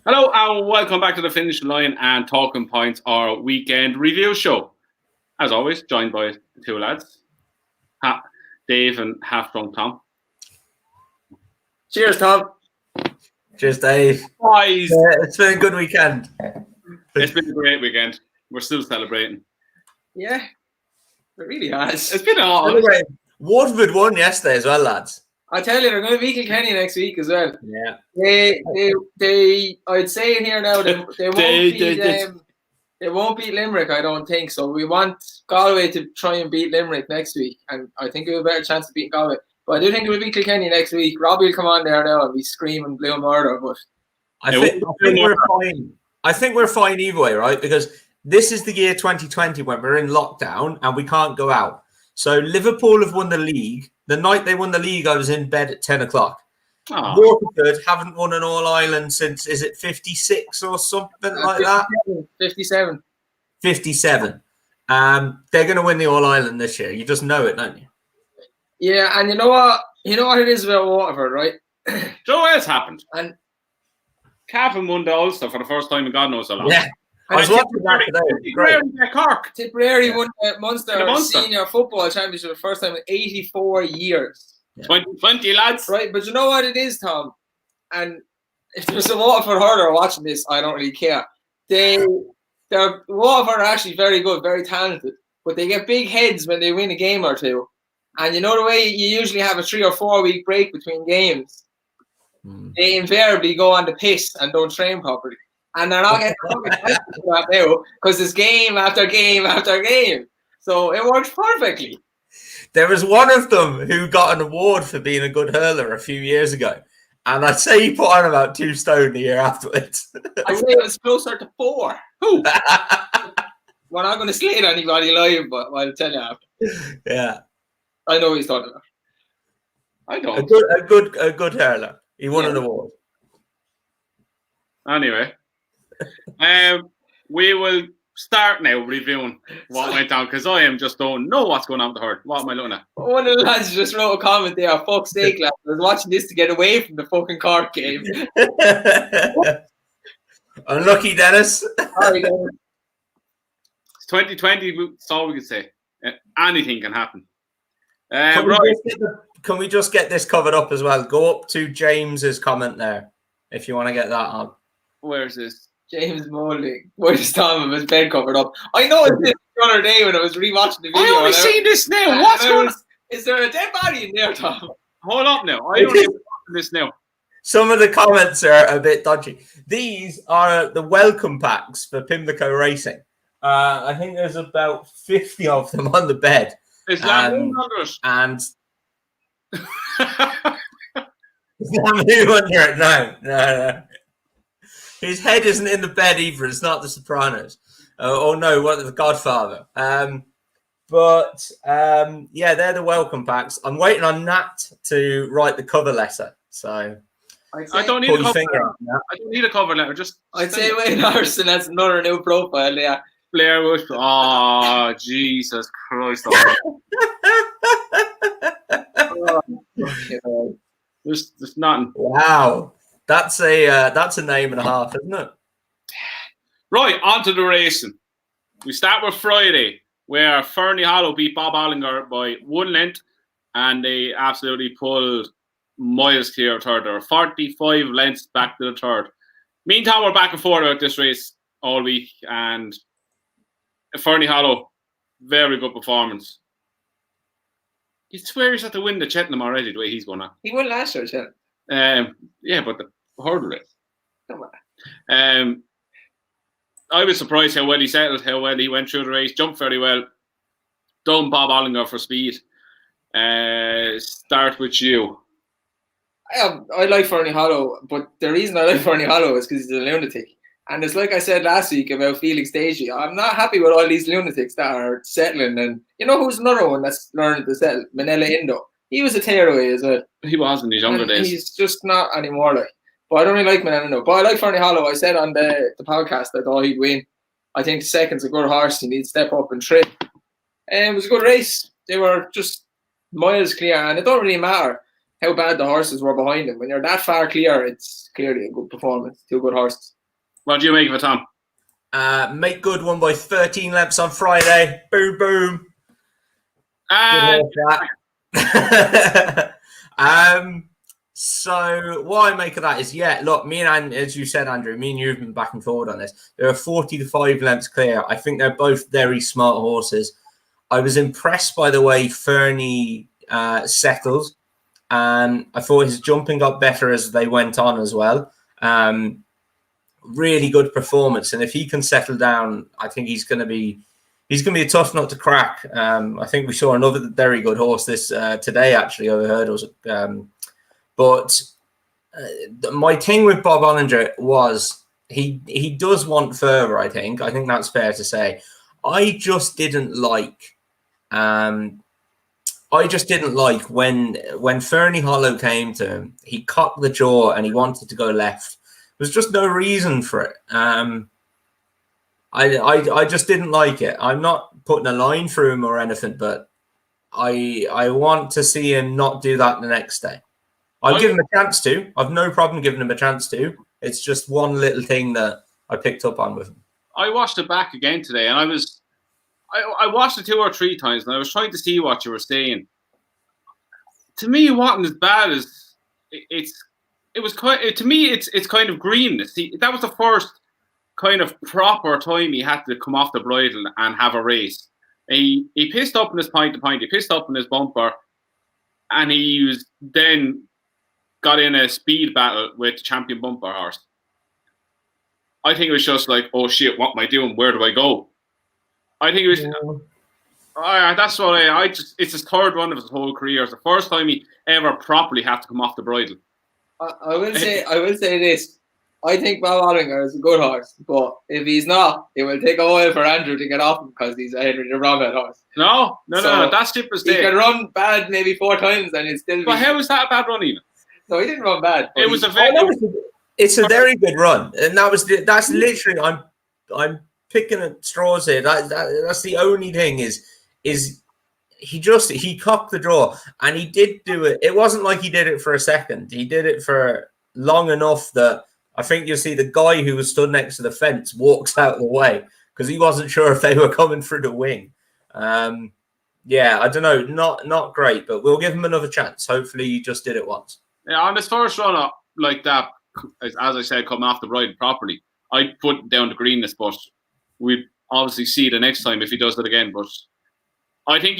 Hello and welcome back to the Finish Line and Talking Points, our weekend review show. As always, joined by the two lads, Dave and half-drunk Tom. Cheers, Tom. Cheers, Dave. Boys. It's been a good weekend. It's been a great weekend. We're still celebrating. Yeah, it really has. It's been awesome. Waterford won yesterday as well, lads. I tell you, they're going to beat Kilkenny next week as well. Yeah. They I'd say in here now, they won't beat Limerick, I don't think. So we want Galway to try and beat Limerick next week. And I think we have a better chance of beating Galway. But I do think we'll beat Kilkenny next week. Robbie will come on there now and be screaming blue murder. But I think we're fine. I think we're fine either way, right? Because this is the year 2020 when we're in lockdown and we can't go out. So Liverpool have won the league. The night they won the league, I was in bed at 10 o'clock. Waterford haven't won an All-Ireland since, is it 56 or something like that? 57. 57. They're going to win the All-Ireland this year. You just know it, don't you? Yeah, and you know what? You know what it is about Waterford, right? So what else happened? And Cavan won the Ulster for the first time in God knows how long. Yeah. I was watching that today. Great. Cork. Tipperary won the Munster Senior Football Championship for the first time in 84 years. 2020, lads. Right, but you know what it is, Tom? And if there's a Waterford hurler watching this, I don't really care. Waterford are actually very good, very talented, but they get big heads when they win a game or two. And you know the way you usually have a 3 or 4 week break between games? They invariably go on the piss and don't train properly. And they're not getting that now because it's game after game after game. So it works perfectly. There was one of them who got an award for being a good hurler a few years ago. And I'd say he put on about 2 stone the year afterwards. I'd say it was closer to 4. Who? We're not going to slate anybody live, but I'll tell you after. Yeah. I know what he's talking about. I don't. A good hurler. He won an award. Anyway. We will start now reviewing what went on because I just don't know what's going on with the herd. What am I looking at? One of the lads just wrote a comment there. Fuck's sake, lad. I was watching this to get away from the fucking Cork game. Unlucky, Dennis. Sorry, Dennis. It's 2020. That's all we can say. Anything can happen. Can we just get this covered up as well? Go up to James's comment there if you want to get that on. Where's this? James Moulding. Where's Tom with his bed covered up? I noticed this the other day when I was rewatching the video. I only seen this now. What's going on? Is there a dead body in there, Tom? Hold up now. I don't even watch this now. Some of the comments are a bit dodgy. These are the welcome packs for Pimlico Racing. I think there's about 50 of them on the bed. Is that and is that under it? No. His head isn't in the bed either. It's not The Sopranos. What the Godfather. Yeah, they're the welcome packs. I'm waiting on Nat to write the cover letter. So I don't need a cover letter. I don't need a cover letter. I'd say Wayne Harrison has another new profile. Yeah, Blair Bush. Oh, Jesus Christ! There's nothing. Wow. That's a name and a half, isn't it? Right, on to the racing. We start with Friday, where Fernie Hollow beat Bob Ollinger by 1 length, and they absolutely pulled miles clear of third. There were 45 lengths back to the third. Meantime, we're back and forth about this race all week, and Fernie Hollow, very good performance. He swears at the win the Cheltenham already, the way he's going on. He won last year, Cheltenham. Yeah, but the hurdle race. Come on. I was surprised how well he settled, how well he went through the race, jumped very well. Done Bob Ollinger for speed. Start with you. I like Fernie Hollow, but the reason I like Fernie Hollow is because he's a lunatic. And it's like I said last week about Felix Dagey. I'm not happy with all these lunatics that are settling. And you know who's another one that's learning to settle? Manila Indo. He was a tearaway as well. He was in his younger days. He's just not anymore. But I don't really like Manila Indo. But I like Fernie Hollow. I said on the podcast I thought he'd win. I think second's a good horse. He needs to step up and trip. And it was a good race. They were just miles clear. And it don't really matter. how bad the horses were behind him. When you're that far clear, it's clearly a good performance. 2 good horses. What do you make of it, Tom? Make Good won by 13 lengths on Friday. Boom, boom. So what I make of that is, look, me and as you said, Andrew, me and you have been back and forward on this. There are 45 lengths clear. I think they're both very smart horses. I was impressed by the way Fernie settled. I thought his jumping got better as they went on as well. Really good performance, and if he can settle down, I think he's going to be a tough nut to crack. I think we saw another very good horse this today. Actually, I heard it was. But my thing with Bob Olinger was he does want further. I think that's fair to say. I just didn't like. When Fernie Hollow came to him, he cocked the jaw and he wanted to go left. There's just no reason for it. I just didn't like it. I'm not putting a line through him or anything, but I want to see him not do that the next day. I'll give him a chance to. I've no problem giving him a chance to. It's just one little thing that I picked up on with him. I watched it back again today, and I watched it 2 or 3 times, and I was trying to see what you were saying. To me, it wasn't as bad as it was. To me, it's kind of greenness. That was the first kind of proper time he had to come off the bridle and have a race. He pissed up in his point to point. He pissed up in his bumper, and he then got in a speed battle with the champion bumper horse. I think it was just like, oh shit, what am I doing? Where do I go? I think it was. That's what it's his 3rd one of his whole career. It's the first time he ever properly had to come off the bridle. I will say this. I think Bob Olinger is a good horse, but if he's not, it will take a while for Andrew to get off him because he's a Henry de Brabant horse. No. That's different. He can run bad maybe 4 times and he'll still be. But how was that a bad run even? No, he didn't run bad. It was it's a very good run, and that's literally I'm picking at straws here. That's the only thing is he cocked the draw, and he did do it. It wasn't like he did it for a second. He did it for long enough that I think you'll see the guy who was stood next to the fence walks out of the way because he wasn't sure if they were coming through the wing. I don't know, not great, but we'll give him another chance. Hopefully, he just did it once. Yeah, on this first run up like that, as I said, coming off the ride properly, I put down the greenness, but we obviously see the next time if he does it again. But I think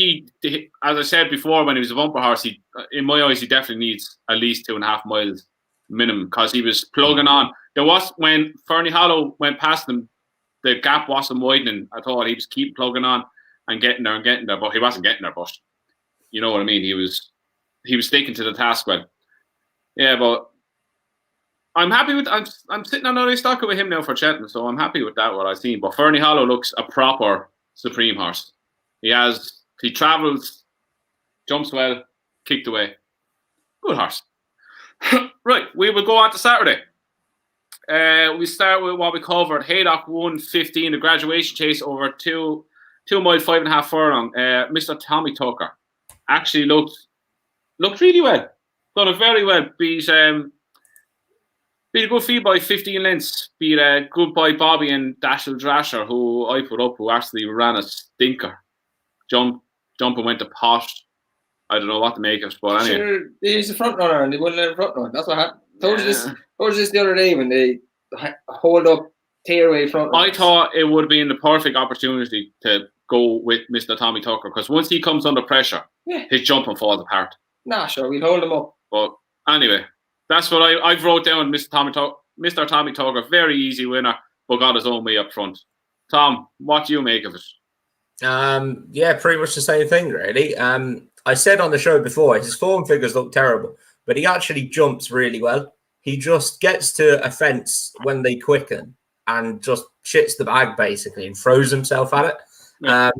as I said before, when he was a bumper horse, in my eyes, he definitely needs at least 2.5 miles minimum because he was plugging on. There was when Fernie Hollow went past him, the gap wasn't widening at all. He was keep plugging on and getting there, but he wasn't getting there. But you know what I mean. He was sticking to the task well. Yeah, but I'm happy with. I'm sitting on a stock with him now for Cheltenham, so I'm happy with that. What I've seen, but Fernie Hollow looks a proper supreme horse. He travels, jumps well, kicked away. Good horse. Right, we will go on to Saturday. We start with what we covered. Haydock won 15, the graduation chase over 2 mile 5.5 furlong. Mr. Tommy Tucker actually looked really well. Done it very well. Beat a good field by 15 lengths. Beat a good boy Bobby and Dashel Drasher, who I put up, who actually ran a stinker. Jump and went to pot. I don't know what to make of it, but anyway. Sure, he's a front runner and they wouldn't let him front run. That's what happened. Told you this the other day when they hold up, tear away front runners. I thought it would have been the perfect opportunity to go with Mr. Tommy Tucker because once he comes under pressure, his jumping falls apart. Nah, sure, we'll hold him up. But anyway, that's what I've wrote down. Mr. Tommy Tucker, very easy winner, but got his own way up front. Tom, what do you make of it? Pretty much the same thing, really. I said on the show before, his form figures look terrible, but he actually jumps really well. He just gets to a fence when they quicken and just shits the bag, basically, and throws himself at it. Yeah.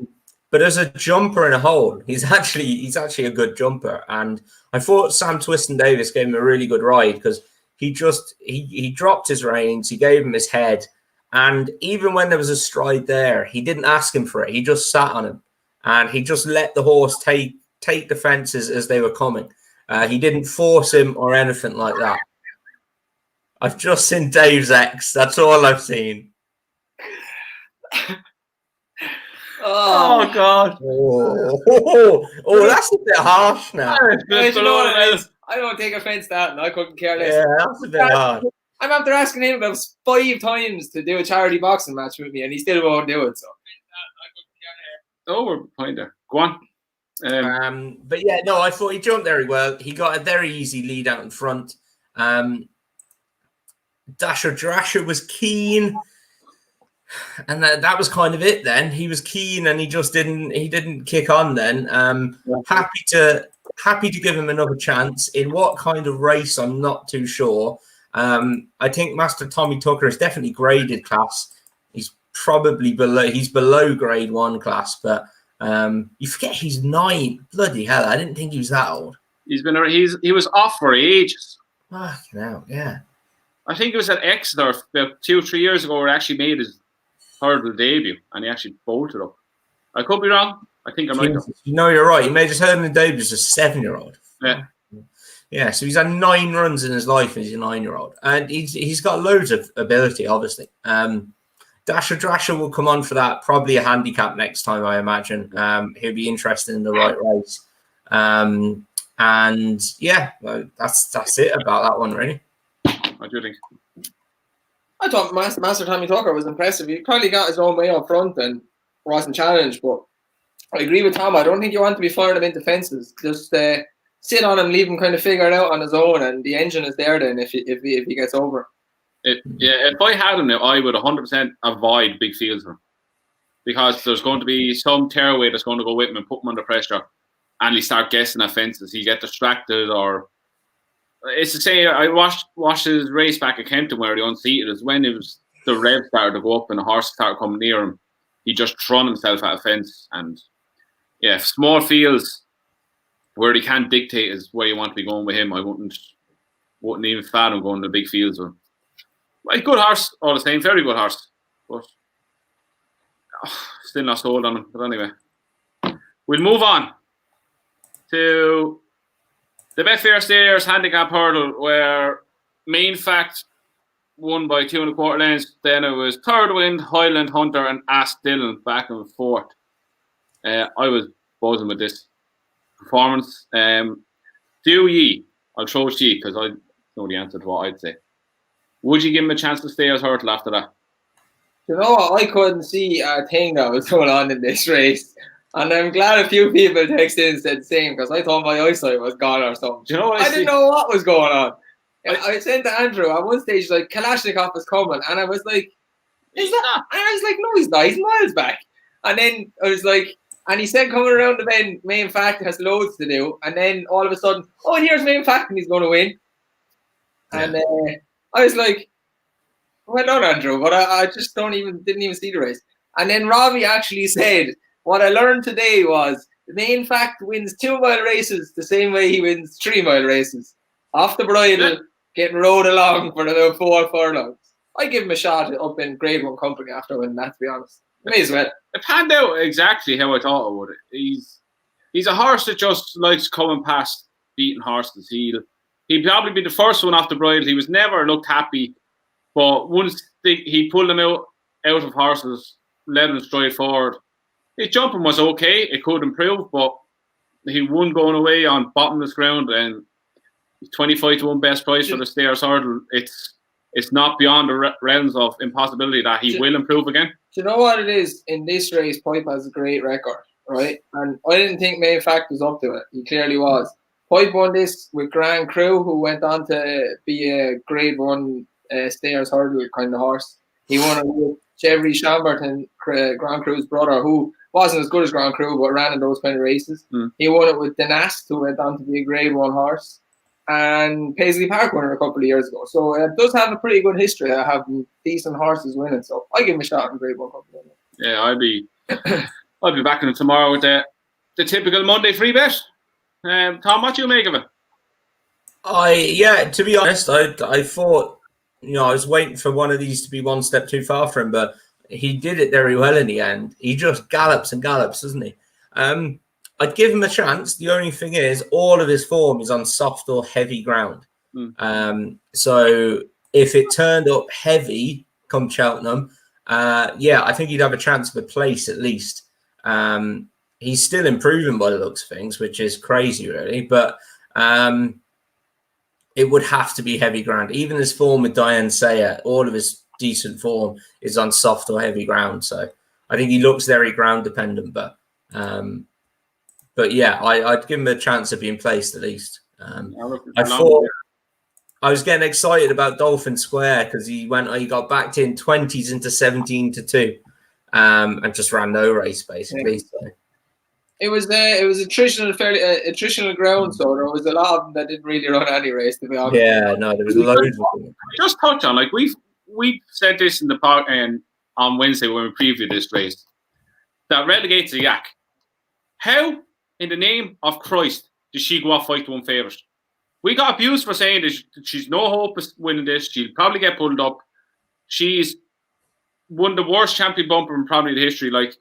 But as a jumper in a hole, he's actually a good jumper. And I thought Sam Twiston-Davies gave him a really good ride because he dropped his reins, he gave him his head, and even when there was a stride there, he didn't ask him for it. He just sat on him, and he just let the horse take the fences as they were coming. He didn't force him or anything like that. I've just seen Dave's ex. That's all I've seen. Oh God! Oh, that's a bit harsh now. I don't take offense to that, and I couldn't care less. Yeah, that's a bit harsh. I'm after asking him about 5 times to do a charity boxing match with me, and he still won't do it. So. Oh, we're behind there. Go on. But yeah, no, I thought he jumped very well. He got a very easy lead out in front. Dasher Drasher was keen, and that was kind of it. Then he was keen, and he didn't kick on. Then happy to give him another chance. In what kind of race, I'm not too sure. I think Master Tommy Tucker is definitely graded class. He's probably below grade 1 class, but you forget he's 9. Bloody hell, I didn't think he was that old. He was off for ages. Now, yeah. I think it was at Exeter about 2-3 years ago where he actually made his hurdle debut, and he actually bolted up. I could be wrong. I think I might have. No, you're right. He made his hurdle debut as a 7-year-old. Yeah. Yeah, so he's had 9 runs in his life as a 9-year-old. And he's got loads of ability, obviously. Dasher Drasher will come on for that. Probably a handicap next time, I imagine. He'll be interested in the right race. And yeah, that's it about that one, really. What do you think? I thought Master Tommy Tucker was impressive. He probably got his own way up front and wasn't challenged. But I agree with Tom. I don't think you want to be firing him into fences. Just sit on him, leave him kind of figure it out on his own, and the engine is there then if he gets over. If I had him now, I would 100% avoid big fields for him, because there's going to be some tearaway that's going to go with him and put him under pressure, and he start guessing at fences. He get distracted, or it's to say I watched his race back at Kenton where he unseated us when it was the rev started to go up and the horse started coming near him. He just thrown himself at a fence, and yeah, small fields where he can't dictate is where you want to be going with him. I wouldn't even fathom going to big fields with him. Well, good horse, all the same, very good horse, but still not sold on him. But anyway, we'll move on to the Betfair Stayers handicap hurdle, where Main Fact won by 2 1/4 lengths. Then it was Third Wind, Highland Hunter, and Ask Dylan back and forth. I was buzzing with this performance. I'll throw it to you because I know the answer to what I'd say. Would you give him a chance to stay as hurdle after that? You know what? I couldn't see a thing that was going on in this race. And I'm glad a few people texted in and said the same, because I thought my eyesight was gone or something. Do you know what I didn't know what was going on. I said to Andrew at one stage, like, Kalashnikov is coming. And I was like, is that? And I was like, no, he's not. He's miles back. And then I was like, and he said coming around the bend, Main Fact has loads to do. And then all of a sudden, oh, and here's Main Fact, and he's going to win. Yeah. And I was like, well done, Andrew, but I just didn't even see the race. And then Robbie actually said, what I learned today was the Main Fact wins 2-mile races the same way he wins 3-mile races. Off the bridle, getting rode along for the 4 furlongs. I give him a shot up in grade 1 company after winning that, to be honest. May as well. It panned out exactly how I thought it would. He's a horse that just likes coming past beating horses. He'd probably be the first one off the bridle. He was never looked happy, but once he pulled them out of horses, let them straight forward. His jumping was okay. It could improve, but he won going away on bottomless ground, and 25-1 best price for the Stayers hurdle. It's not beyond the realms of impossibility that he will improve again. Do you know what it is? In this race, Pipe has a great record, right? And I didn't think Main Fact was up to it. He clearly was. Pipe won this with Grand Crew, who went on to be a grade 1 Stayers hurdle kind of horse. He won it with Chevry Chamberton, Grand Crew's brother, who wasn't as good as Grand Crew, but ran in those kind of races. He won it with Denast, who went on to be a grade 1 horse. And Paisley Park won it a couple of years ago. So it does have a pretty good history of having decent horses winning. So I give him a shot in grade 1 company. Yeah, I'll be backing him tomorrow with the typical Monday free bet. Tom, what do you make of it? To be honest, I thought, I was waiting for one of these to be one step too far for him, but he did it very well in the end. He just gallops and gallops, doesn't he? I'd give him a chance. The only thing is, all of his form is on soft or heavy ground. So if it turned up heavy come Cheltenham, I think he'd have a chance of a place at least. He's still improving by the looks of things, which is crazy, really. But it would have to be heavy ground. Even his form with Diane Sayer, all of his decent form is on soft or heavy ground. So I think he looks very ground dependent. But yeah, I'd give him a chance of being placed at least. I thought I was getting excited about Dolphin Square because he got backed in 20s into 17-2, and just ran no race basically. Yeah. So. It was attritional ground, so there was a lot of them that didn't really run any race, to be honest. Yeah, no, there was loads of them. Just touch on, like, we said this in the park on Wednesday when we previewed this race, that relegates a yak. How, in the name of Christ, does she go off 5-1 favourite? We got abused for saying that she's no hope of winning this. She'll probably get pulled up. She's won the worst champion bumper in probably the history. Like,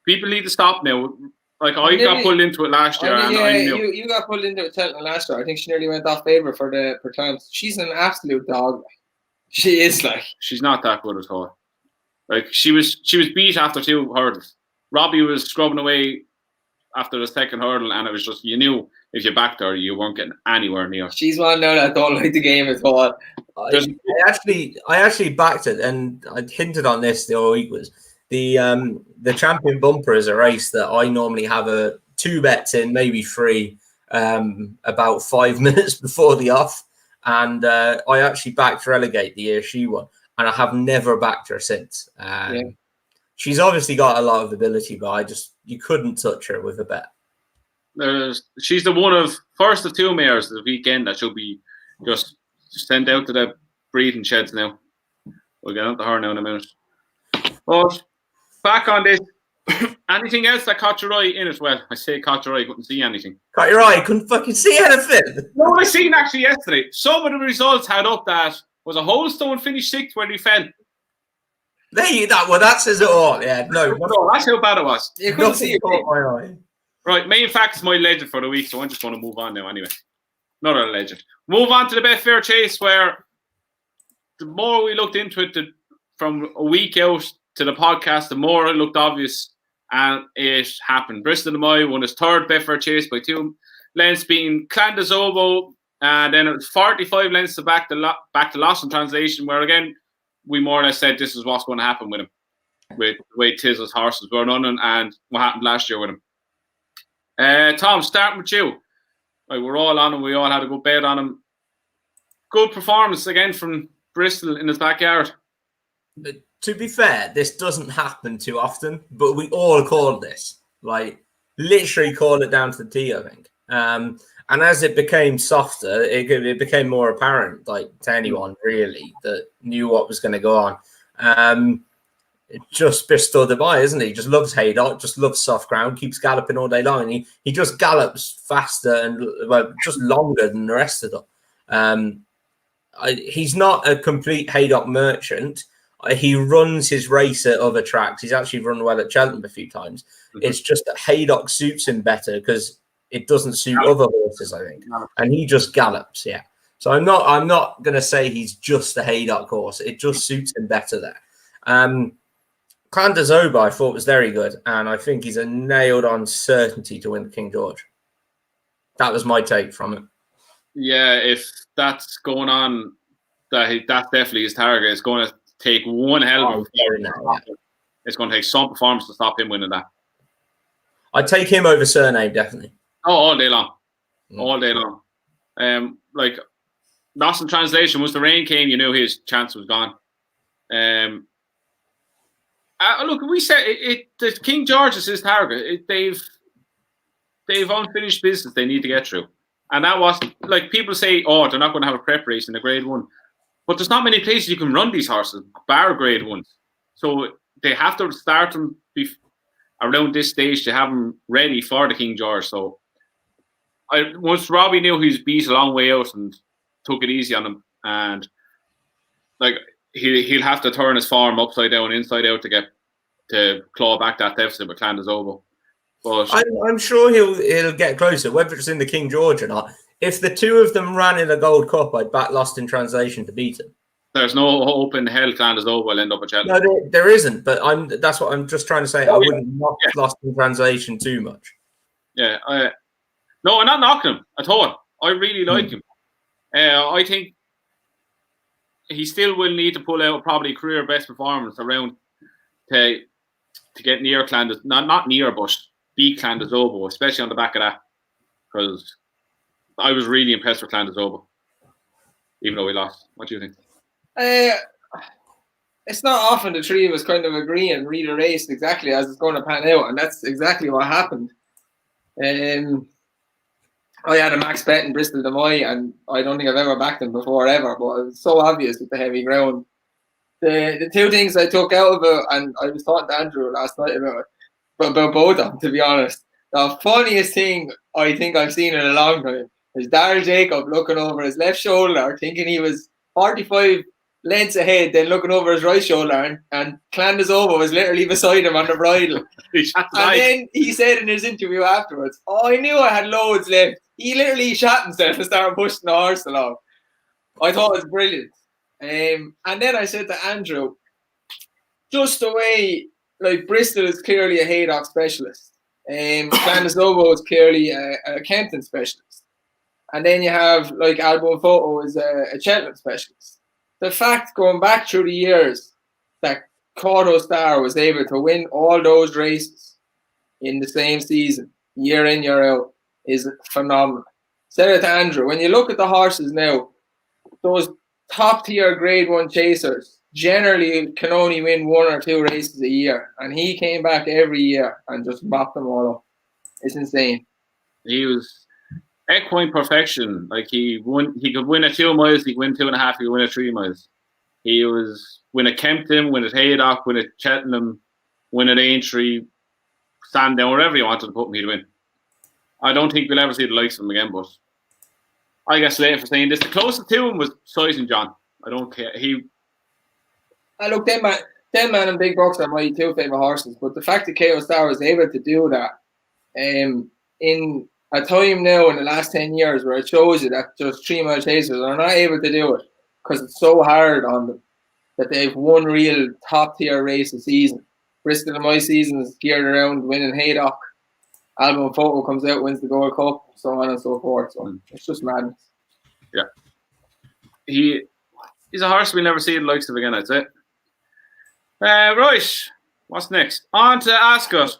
people need to stop now. Like, I got pulled into it last year. You got pulled into it last year. I think she nearly went off favour for times. She's an absolute dog. She is, like. She's not that good at all. Like, she was beat after 2 hurdles. Robbie was scrubbing away after the second hurdle, and it was just, you knew if you backed her, you weren't getting anywhere near. She's one now that don't like the game at all. I actually backed it, and I hinted on this the other week. Was the champion bumper is a race that I normally have 2 bets in, maybe 3, about 5 minutes before the off, and I actually backed Relegate the year she won, and I have never backed her since. She's obviously got a lot of ability, but you couldn't touch her with a bet. She's the first of 2 mares this weekend that she'll be just sent out to the breeding sheds now. We'll get on to her now in a minute. But back on this, anything else that caught your eye in it? Well, I say caught your eye, couldn't see anything. Caught your eye, couldn't fucking see anything. No, I seen actually yesterday. Some of the results had up that was a Holstone finished 6th where he fell. That says it all. Yeah, no, that's how bad it was. You couldn't see it. My eye. Right, Main Facts is my legend for the week, so I'm just going to move on now anyway. Another legend. Move on to the Betfair Chase, where the more we looked into it, from a week out to the podcast, the more it looked obvious, and it happened. Bristol De Mai won his 3rd Betfair Chase by 2 lengths, beating Clan de Zobo, and then it was 45 lengths to back to Lost in Translation, where again, we more or less said this is what's going to happen with him, with the way Tizzle's horses were running and what happened last year with him. Tom, starting with you. Right, we're all on him. We all had a good bet on him. Good performance again from Bristol in his backyard. To be fair, this doesn't happen too often, but we all called this. Like, literally called it down to the T, I think. And as it became softer, it became more apparent, like, to anyone, really, that knew what was going to go on. Just Bristol De Mai, isn't he? Just loves Haydock, just loves soft ground, keeps galloping all day long. And he just gallops faster and just longer than the rest of them. He's not a complete Haydock merchant. He runs his race at other tracks. He's actually run well at Cheltenham a few times. Mm-hmm. It's just that Haydock suits him better because it doesn't suit other horses, I think. And he just gallops, yeah. So I'm not going to say he's just a Haydock horse. It just suits him better there. Clan de Zoba, I thought, was very good, and I think he's a nailed-on certainty to win the King George. That was my take from it. Yeah, if that's going on, that's definitely his target. It's going to take one hell of a It's going to take some performance to stop him winning that. I'd take him over Surname, definitely. Oh, all day long. All day long. Like, Lost in Translation, once the rain came, you knew his chance was gone. Look, we said the King George is his target. They've unfinished business they need to get through. And that was, like, people say, oh, they're not going to have a prep race in the Grade 1. But there's not many places you can run these horses, bar Grade 1s. So they have to start them around this stage to have them ready for the King George. So once Robbie knew he was beat a long way out and took it easy on him, and like he'll have to turn his form upside down, inside out to claw back that deficit with Clan de Zobo. But I'm sure he'll get closer, whether it's in the King George or not. If the two of them ran in a Gold Cup, I'd back Lost in Translation to beat him. there's no hope in hell Clondallow will end up at Cheltenham. No, there isn't. But that's what I'm just trying to say. I wouldn't knock Lost in Translation too much. Yeah. No, I'm not knocking him at all. I really like him. I think he still will need to pull out probably career best performance around to get near Clondallow. Not near, but beat Clondallow, especially on the back of that. Because I was really impressed with Clondallow, even though we lost. What do you think? It's not often the three of us kind of agree and read a race exactly as it's going to pan out, and that's exactly what happened. I had a max bet in Bristol De Mai, and I don't think I've ever backed them before ever, but it was so obvious with the heavy ground. The two things I took out of it, and I was talking to Andrew last night about both of them, to be honest. The funniest thing I think I've seen in a long time is Daryl Jacob looking over his left shoulder, thinking he was 45 lengths ahead, then looking over his right shoulder, and Clondallow was literally beside him on the bridle. Then he said in his interview afterwards, "Oh, I knew I had loads left." He literally shot himself and started pushing the horse along. I thought it was brilliant. And then I said to Andrew, just the way, like, Bristol is clearly a Haydock specialist. Clondallow is clearly a Kempton specialist. And then you have, like, Album Photo is a Cheltenham specialist. The fact, going back through the years, that Cauto Star was able to win all those races in the same season, year in, year out, is phenomenal. Said it to Andrew, when you look at the horses now, those top-tier Grade 1 chasers generally can only win 1 or 2 races a year, and he came back every year and just mopped them all up. It's insane. He was equine perfection. Like, he could win at 2 miles, he could win 2.5, he could win at 3 miles. He was win at Kempton, win at Haydock, win at Cheltenham, win at Aintree, Sandown, wherever you wanted to put him, he'd win. I don't think we'll ever see the likes of him again, but I guess later for saying this, the closest to him was Sizing John. I don't care. Look, them man and Big Bucks are my 2 favourite horses, but the fact that KO Star was able to do that in a time now in the last 10 years where it shows you that just 3 mile chasers are not able to do it because it's so hard on them that they've won real top tier race a season. Bristol De Mai season is geared around winning Haydock. Album Photo comes out, wins the Gold Cup, so on and so forth. So it's just madness. Yeah. He's a horse we'll never see the likes of again, I'd say. Right. What's next? On to Ascot.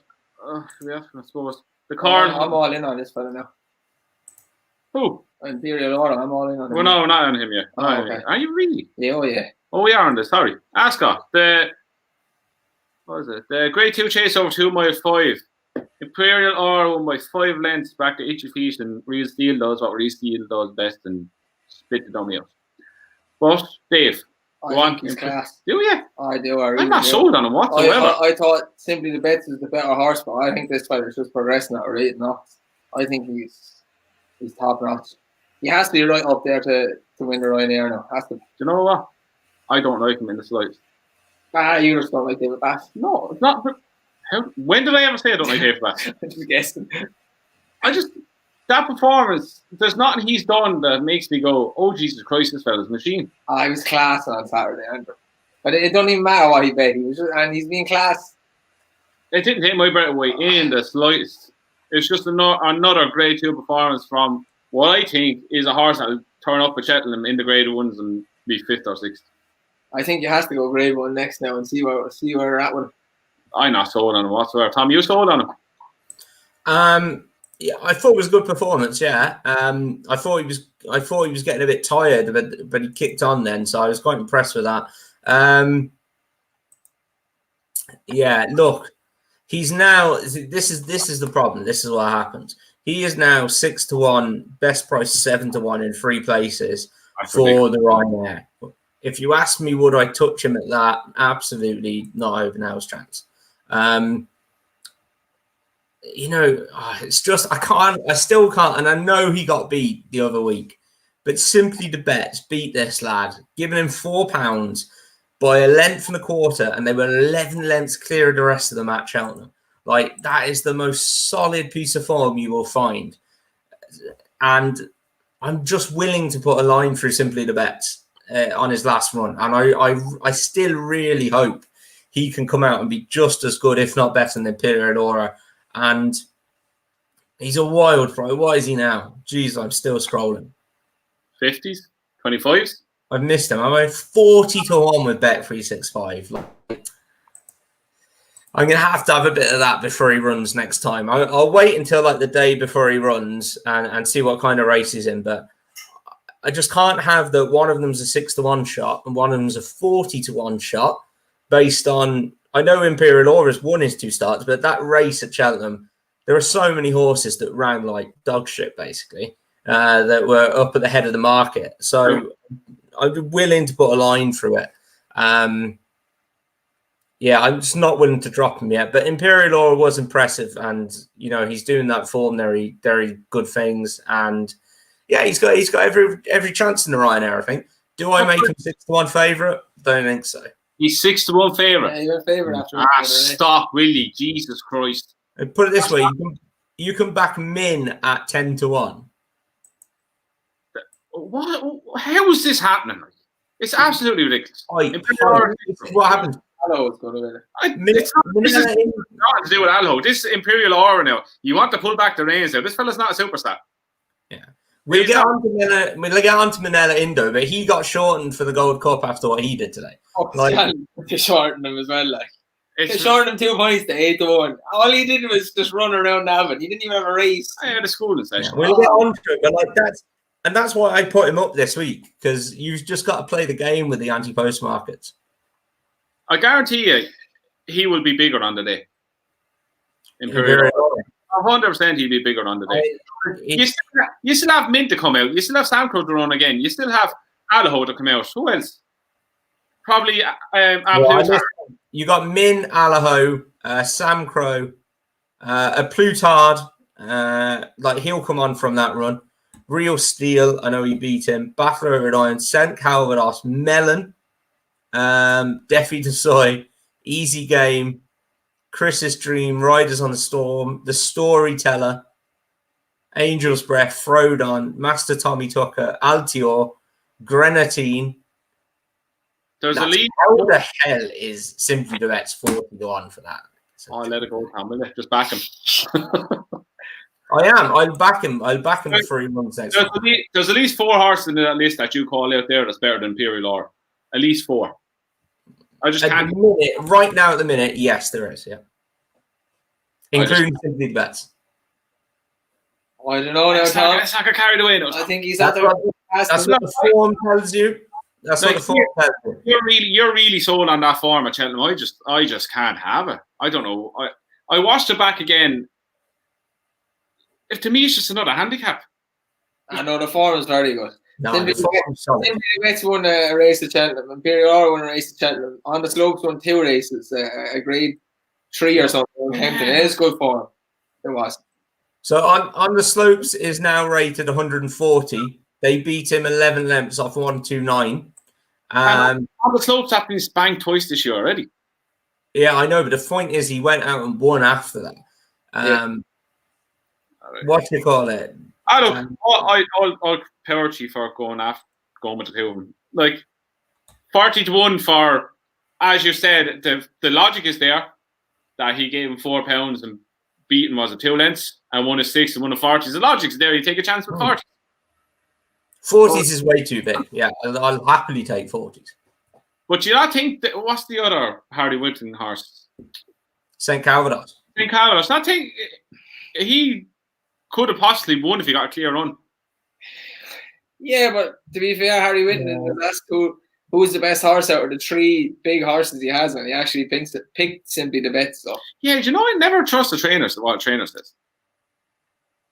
Yeah, I suppose. The Corn. I'm all in on this fella now. Who? Imperial Order, I'm all in on him. Well, no, not on him yet. Okay. Are you really? Yeah, oh yeah. Oh, we are on this, sorry. Ascot. What is it? The Grade 2 chase over 2 miles 5. Imperial Aura won by 5 lengths back to Itchy Feet, and Real Steel does what Real Steel does best and split the dummy out. But, Dave, I think he's class. Do you? I do. I really I'm not sold on him whatsoever. I thought Simply the Bets is the better horse, but I think this fighter's just progressing at a rate enough. I think he's top notch. He has to be right up there to win the Ryanair now. Has to. Do you know what? I don't like him in the slightest. You just don't like David Bass. No, it's not. When did I ever say I don't like David Bass? I'm just guessing. That performance, there's nothing he's done that makes me go, oh, Jesus Christ, this fella's a machine. He was class on Saturday, Andrew. But it don't even matter what he bet. And he's being class. It didn't take my breath away in the slightest. It's just another Grade 2 performance from what I think is a horse that will turn up at Cheltenham in the Grade 1s and be 5th or 6th. I think you have to go Grade 1 next now and see where we're at with him. I'm not sold on him whatsoever. Tom, you sold on him? Yeah, I thought it was a good performance. Yeah, I thought he was getting a bit tired, but he kicked on then, so I was quite impressed with that. Yeah, look, he's now. This is the problem. This is what happens. He is now 6-1, best price 7-1 in 3 places for the Ryanair. If you ask me, would I touch him at that? Absolutely not over now's chance. It's just I still can't, and I know he got beat the other week, but Simply the Bets beat this lad, giving him £4 by a length and a quarter, and they were 11 lengths clear of the rest of the match, Cheltenham. Like, that is the most solid piece of form you will find. And I'm just willing to put a line through Simply the Bets on his last run. And I still really hope he can come out and be just as good, if not better, than Imperial Aura. And he's a wild pro. What is he now? Jeez, I'm still scrolling. 50s? 25s? I've missed him. I'm at 40 to 1 with Bet365. Like, I'm going to have a bit of that before he runs next time. I'll wait until like the day before he runs and see what kind of race he's in. But I just can't have that one of them's a 6 to 1 shot and one of them's a 40 to 1 shot based on, I know Imperial Aura's won his 2 starts, but that race at Cheltenham, there are so many horses that ran like dog shit, basically, that were up at the head of the market. So I'm willing to put a line through it. Yeah, I'm just not willing to drop him yet. But Imperial Aura was impressive, and he's doing that form very, very good things. And yeah, he's got every chance in the Ryanair, I think. Do I make him 6 to 1 favourite? Don't think so. He's 6 to 1 favourite. Yeah, you're a favourite after. Stop, Willie! Jesus Christ! Put it this way: you can back Min at 10 to 1. What? How is this happening? It's absolutely ridiculous. What happens? Allo is going to win it. This is nothing to do with Allo. This is Imperial Aura now. You want to pull back the reins now. This fella's not a superstar. Yeah. We'll get on to Manila Indo, but he got shortened for the Gold Cup after what he did today. To shorten him as well, like. To shorten him 2 points to 8 to 1. All he did was just run around Navan. He didn't even have a race. I had a schooling session. Yeah, we'll get on to it, but like that's why I put him up this week, because you've just got to play the game with the anti-post markets. I guarantee you, he will be bigger on the day. Imperial. 100% he'll be bigger on the day. You still have Mint to come out. You still have Samcrow to run again. You still have Allaho to come out. Who else? Probably you got Min, Allaho, Samcrow, a Plutard. Like, he'll come on from that run. Real Steel, I know he beat him. Baffler at Iron, St. Calvados, Melon, Defi Desoy, Easy Game, Chris's Dream, Riders on the Storm, The Storyteller, Angel's Breath, Frodon, Master Tommy Tucker, Altior, Grenadine. There's a lead. How the hell is Simply the Bet's 40 to 1 for that? I'll let it go, Tom. Just back him. I am. I'll back him. I'll back him for 3 months next week. There's at least 4 horses in that list that you call out there that's better than Imperial Aura. At least 4. I just can't. Right now, at the minute, yes, there is. Yeah, including Simply the Bets. I don't know now, Tom. Let's not get carried away. I think he's at the. That's what the form tells you. That's what the form tells you. You're really sold on that form at Cheltenham. I just can't have it. I don't know. I watched it back again. To me, it's just another handicap. I know the form is very good. No, Simply Betts won a race at Cheltenham. Imperial Aura won a race at Cheltenham. On the slopes won 2 races. A grade 3 or something. It is good form. It was. So on the slopes is now rated 140. They beat him 11 lengths off 129. On the slopes, that been spanked twice this year already. Yeah, I know, but the point is he went out and won after that. What do you call it? I'll power to you for going with the 2 of them. Like 40 to 1 for, as you said, the logic is there that he gave him £4 and beaten was a 2 lengths and won a 6 and won a 40s. The logic's there. You take a chance with 40s. 40s is way too big. Yeah, I'll happily take 40s. But do you not think that, what's the other Harry Winton horse? St. Calvados. St. Calvados. Not think he could have possibly won if he got a clear run. Yeah, but to be fair, Harry Winton in the last 2, who's the best horse out of the 3 big horses he has, and he actually picked Simply the Bets. So. Yeah, you know, I never trust the trainers, what a trainer says.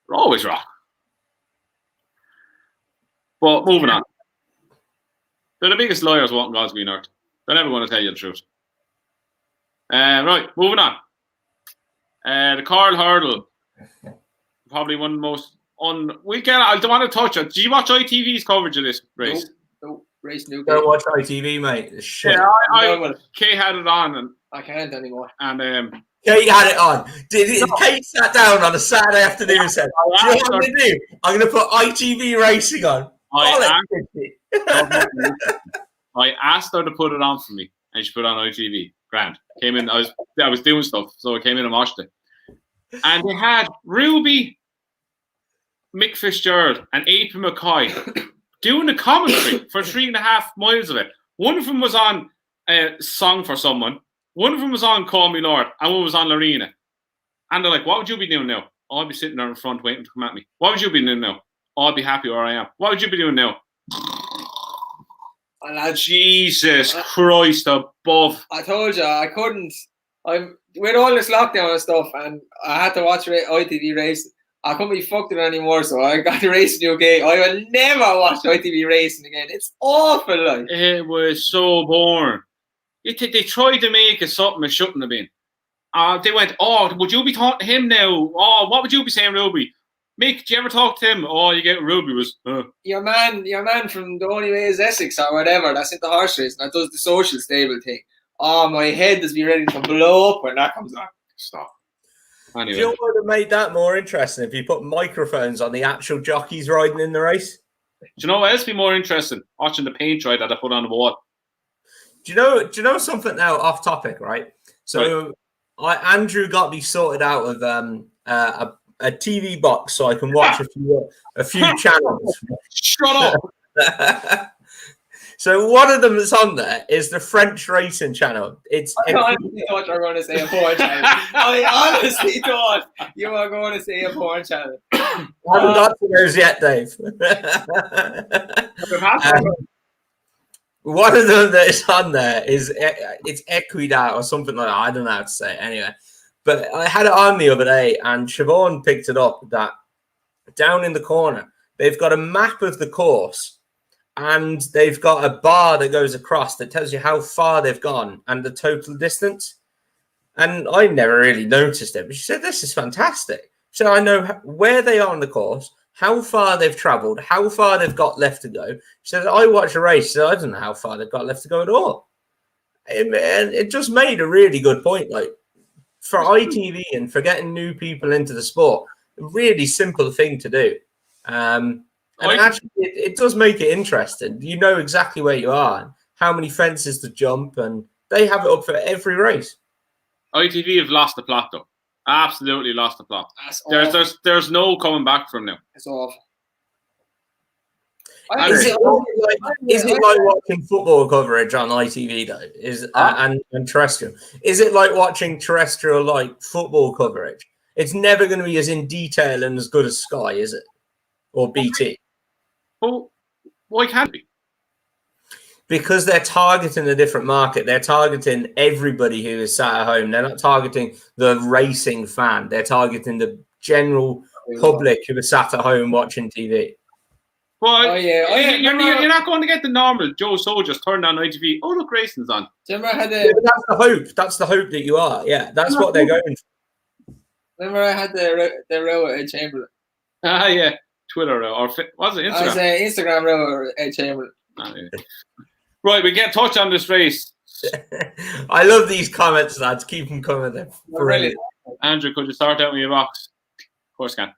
They're always wrong. But moving on. They're the biggest liars walking Gosby and Earth. They're never going to tell you the truth. Right, moving on. The Carl Hurdle. Probably one of the most I don't want to touch it. Did you watch ITV's coverage of this race? No race new. Don't watch ITV, mate. It's shit. Yeah, Kay had it on, and I can't anymore. And Kate had it on. Kate sat down on a Saturday afternoon and said, "Do you know what I'm going to do? I'm going to put ITV racing on." I asked her to put it on for me, and she put it on ITV. Grand. Came in. I was doing stuff, so I came in and watched it. And they had Ruby, Mick Fitzgerald, and April McCoy doing the commentary for 3.5 miles of it. One of them was on Song for Someone. One of them was on Call Me Lord, and one was on Lorena. And they're like, "What would you be doing now?" "Oh, I'd be sitting there in front waiting to come at me." "What would you be doing now?" "Oh, I'd be happy where I am." "What would you be doing now?" Jesus Christ above. I told you, I couldn't. I'm with all this lockdown and stuff, and I had to watch ITV racing. I couldn't be fucked with it anymore, so I got to racing UK. I will never watch ITV racing again. It's awful, like. It was so boring. They tried to make it something it shouldn't have been. They went, "Oh, would you be talking to him now? Oh, what would you be saying, Ruby? Mick, do you ever talk to him?" "Oh, you get Ruby was your man from The Only Way Is Essex or whatever, that's into horse racing, that does the social stable thing. Oh, my head is be ready to blow up when that comes on." Stop. Anyway. Do you know what would have made that more interesting if you put microphones on the actual jockeys riding in the race? Do you know what else would be more interesting? Watching the paint dry that I put on the wall. Do you know something now off topic, right? So Andrew got me sorted out of a TV box so I can watch a few channels. Shut up. So one of them that's on there is the French racing channel. I honestly thought you were going to say a porn channel. I honestly thought you were going to say a porn channel. I haven't got to those yet, Dave. One of them that is on there is it's Equidad or something like that. I don't know how to say it anyway. But I had it on the other day, and Siobhan picked it up that down in the corner, they've got a map of the course, and they've got a bar that goes across that tells you how far they've gone and the total distance. And I never really noticed it, but she said, "This is fantastic." So I know where they are on the course, how far they've travelled, how far they've got left to go. She said, "I watch a race, so I don't know how far they've got left to go at all." It just made a really good point. Like, for ITV and for getting new people into the sport, a really simple thing to do. And actually, it does make it interesting. You know exactly where you are and how many fences to jump, and they have it up for every race. ITV have lost the plot, though. Absolutely lost the plot. There's no coming back from now. It's awful. Is it like watching football coverage on ITV though? And terrestrial? Is it like watching terrestrial like football coverage? It's never going to be as in detail and as good as Sky, is it? Or BT? Well, why can't it be? Because they're targeting a different market. They're targeting everybody who is sat at home. They're not targeting the racing fan. They're targeting the general public who is sat at home watching TV. Well, you're not going to get the normal Joe Soldiers turned on ITV. "Oh, look, racing's on." Do you remember that's the hope. That's the hope that you are. Yeah, that's what they're going for. Remember I had the row at Ed Chamberlain? Yeah. Twitter row. Or was it Instagram? I was Instagram row at Ed Chamberlain. Yeah. Right, we get touch on this race. I love these comments, lads. Keep them coming. They're brilliant. Andrew, could you start out with your box? Of course, can.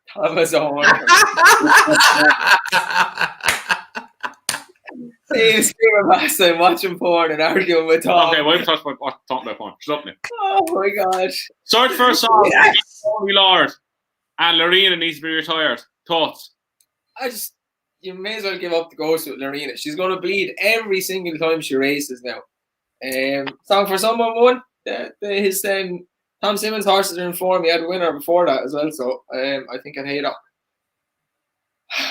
Steve's screaming past and watching porn and arguing with Tom. Okay, why are we talking about porn? Shut up now. Oh my gosh. Search for a song. Yes. Lord. And Lorena needs to be retired. Thoughts? You may as well give up the ghost with Lorena. She's going to bleed every single time she races now. Song for Someone won. His Tom Simmons horses are in form. He had a winner before that as well. So I think I'd Haydock.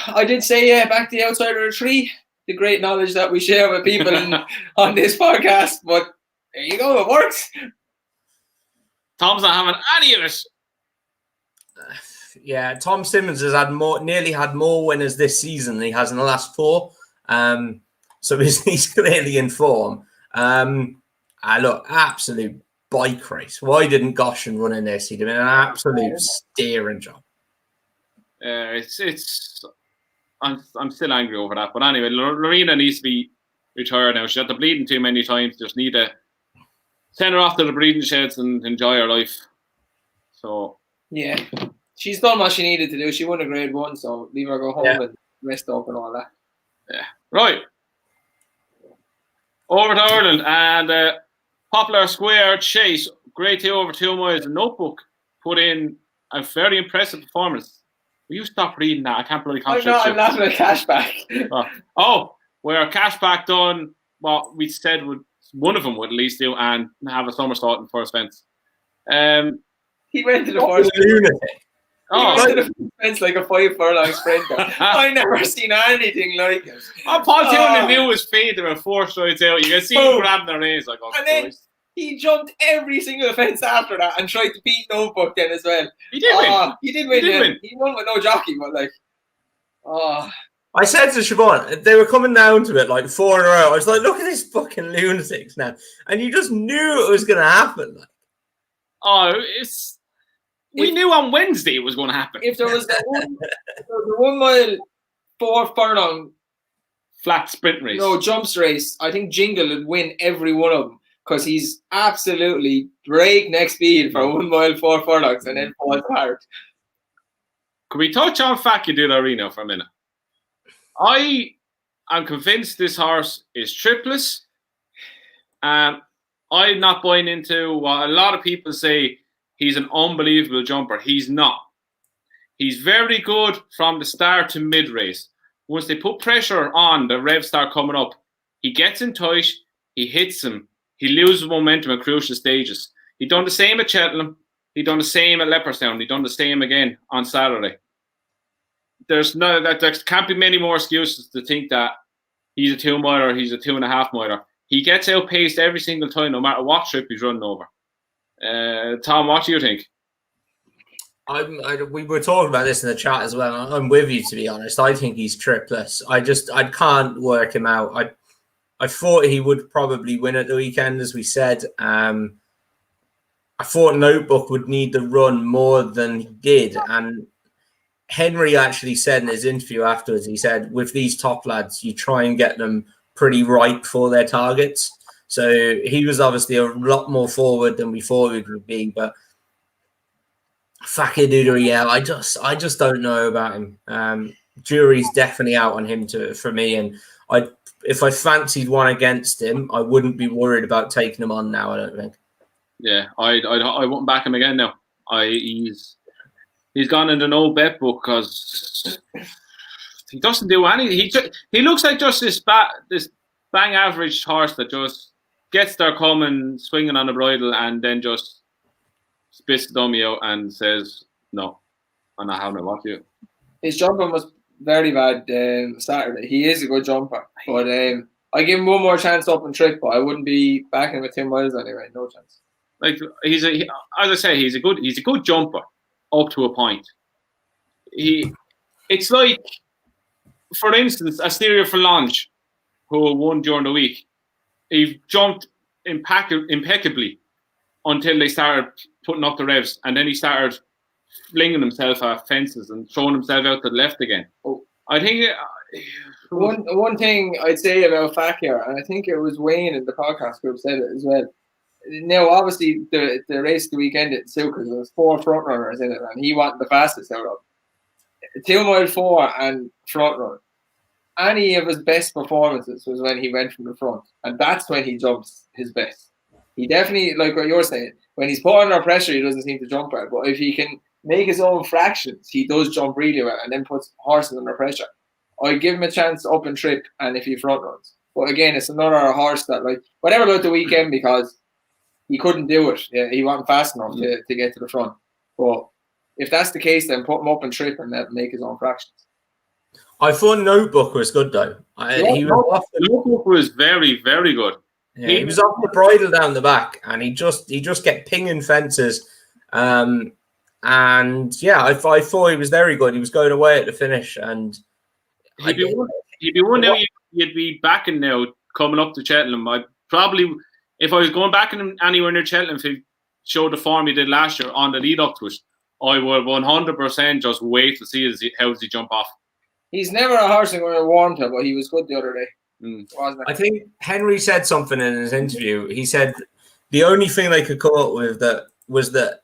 I did say back to the outside of the tree. The great knowledge that we share with people on this podcast. But there you go. It works. Tom's not having any of it. Yeah, Tom Simmons has nearly had more winners this season than he has in the last 4. So he's clearly in form. Look, absolute bike race. Why didn't Goshen run in this? He'd have been an absolute steering job. I'm still angry over that. But anyway, Lorena needs to be retired now. She had the bleeding too many times. Just need to send her off to the breeding sheds and enjoy her life. So yeah, she's done what she needed to do. She won a grade 1, so leave her go home and rest up and all that. Yeah. Right. Over to Ireland and Poplar Square Chase, grade 2 over 2 miles. A Notebook put in a very impressive performance. Will you stop reading that? I can't bloody concentrate. I'm laughing at Cashback. Where Cashback done what we said one of them would at least do and have a somersault in first fence. He went to the first lunatic. He went to the first fence like a 5 furlong sprinter. I never seen anything like it. Paul Toonan knew his feet. They were 4 strides out. You can see him grabbing their knees like, and then he jumped every single fence after that and tried to beat Notebook then as well. He did win. He did win. He won with no jockey, but like, I said to Siobhan, they were coming down to it like 4 in a row. I was like, look at these fucking lunatics now. And you just knew it was going to happen. We knew on Wednesday it was going to happen. If there was the 1 mile 4 furlong flat sprint race, jumps race, I think Jingle would win every one of them because he's absolutely breakneck speed for 1 mile 4 furlongs and then falls apart. Could we touch on Facadura Arena for a minute? I am convinced this horse is tripless. I'm not buying into what a lot of people say. He's an unbelievable jumper. He's not. He's very good from the start to mid-race. Once they put pressure on, the revs start coming up. He gets in tight. He hits him. He loses momentum at crucial stages. He done the same at Cheltenham. He done the same at Leopardstown. He done the same again on Saturday. There can't be many more excuses to think that he's a 2 miler, he's a 2.5 miler. He gets outpaced every single time, no matter what trip he's running over. Tom, what do you think? We were talking about this in the chat as well. I'm with you, to be honest. I think he's tripless. I can't work him out. I thought he would probably win at the weekend, as we said. I thought Notebook would need the run more than he did. And Henry actually said in his interview afterwards, he said, with these top lads, you try and get them pretty ripe for their targets. So he was obviously a lot more forward than we thought he would be. But Facadura, I just don't know about him. Jury's definitely out on him for me. And if I fancied one against him, I wouldn't be worried about taking him on now, I don't think. Yeah, I wouldn't back him again now. He's gone into no bet book because he doesn't do anything. He looks like just this bang average horse that just gets there coming, swinging on the bridle, and then just spits the dummy out and says, no, I'm not having it. What you? His jumping was very bad Saturday. He is a good jumper, but I give him one more chance up and trip, but I wouldn't be backing him at 10 miles anyway. No chance. Like as I say, he's a good jumper up to a point. It's like, for instance, Asteria Falange, who won during the week. He jumped impeccably until they started putting up the revs, and then he started flinging himself at fences and throwing himself out to the left again. I think one thing I'd say about Fakir, and I think it was Wayne in the podcast group said it as well. Now, obviously, the race the weekend at Silk, because there was 4 front runners in it, and he wasn't the fastest out of them. 2 mile 4 and front run. Any of his best performances was when he went from the front, and that's when he jumps his best. He definitely, like what you're saying, when he's put under pressure, he doesn't seem to jump right. But if he can make his own fractions, he does jump really well, and then puts horses under pressure. I give him a chance up and trip, and if he front runs. But again, it's another horse that, like, whatever about the weekend, because he couldn't do it. Yeah, he wasn't fast enough to get to the front. But if that's the case, then put him up and trip and let him make his own fractions. I thought Notebook was good though. Notebook was very, very good. Yeah, he was off the bridle down the back, and he just kept pinging fences. And yeah, I thought he was very good. He was going away at the finish, and he'd be one now. You'd be backing now coming up to Cheltenham. I probably, if I was going back anywhere near Cheltenham, if he showed the form he did last year on the lead up to it, I would 100% just wait to see how does he jump off. He's never a horse I'm going to warn to, but he was good the other day. I think Henry said something in his interview. He said the only thing they could come up with that was that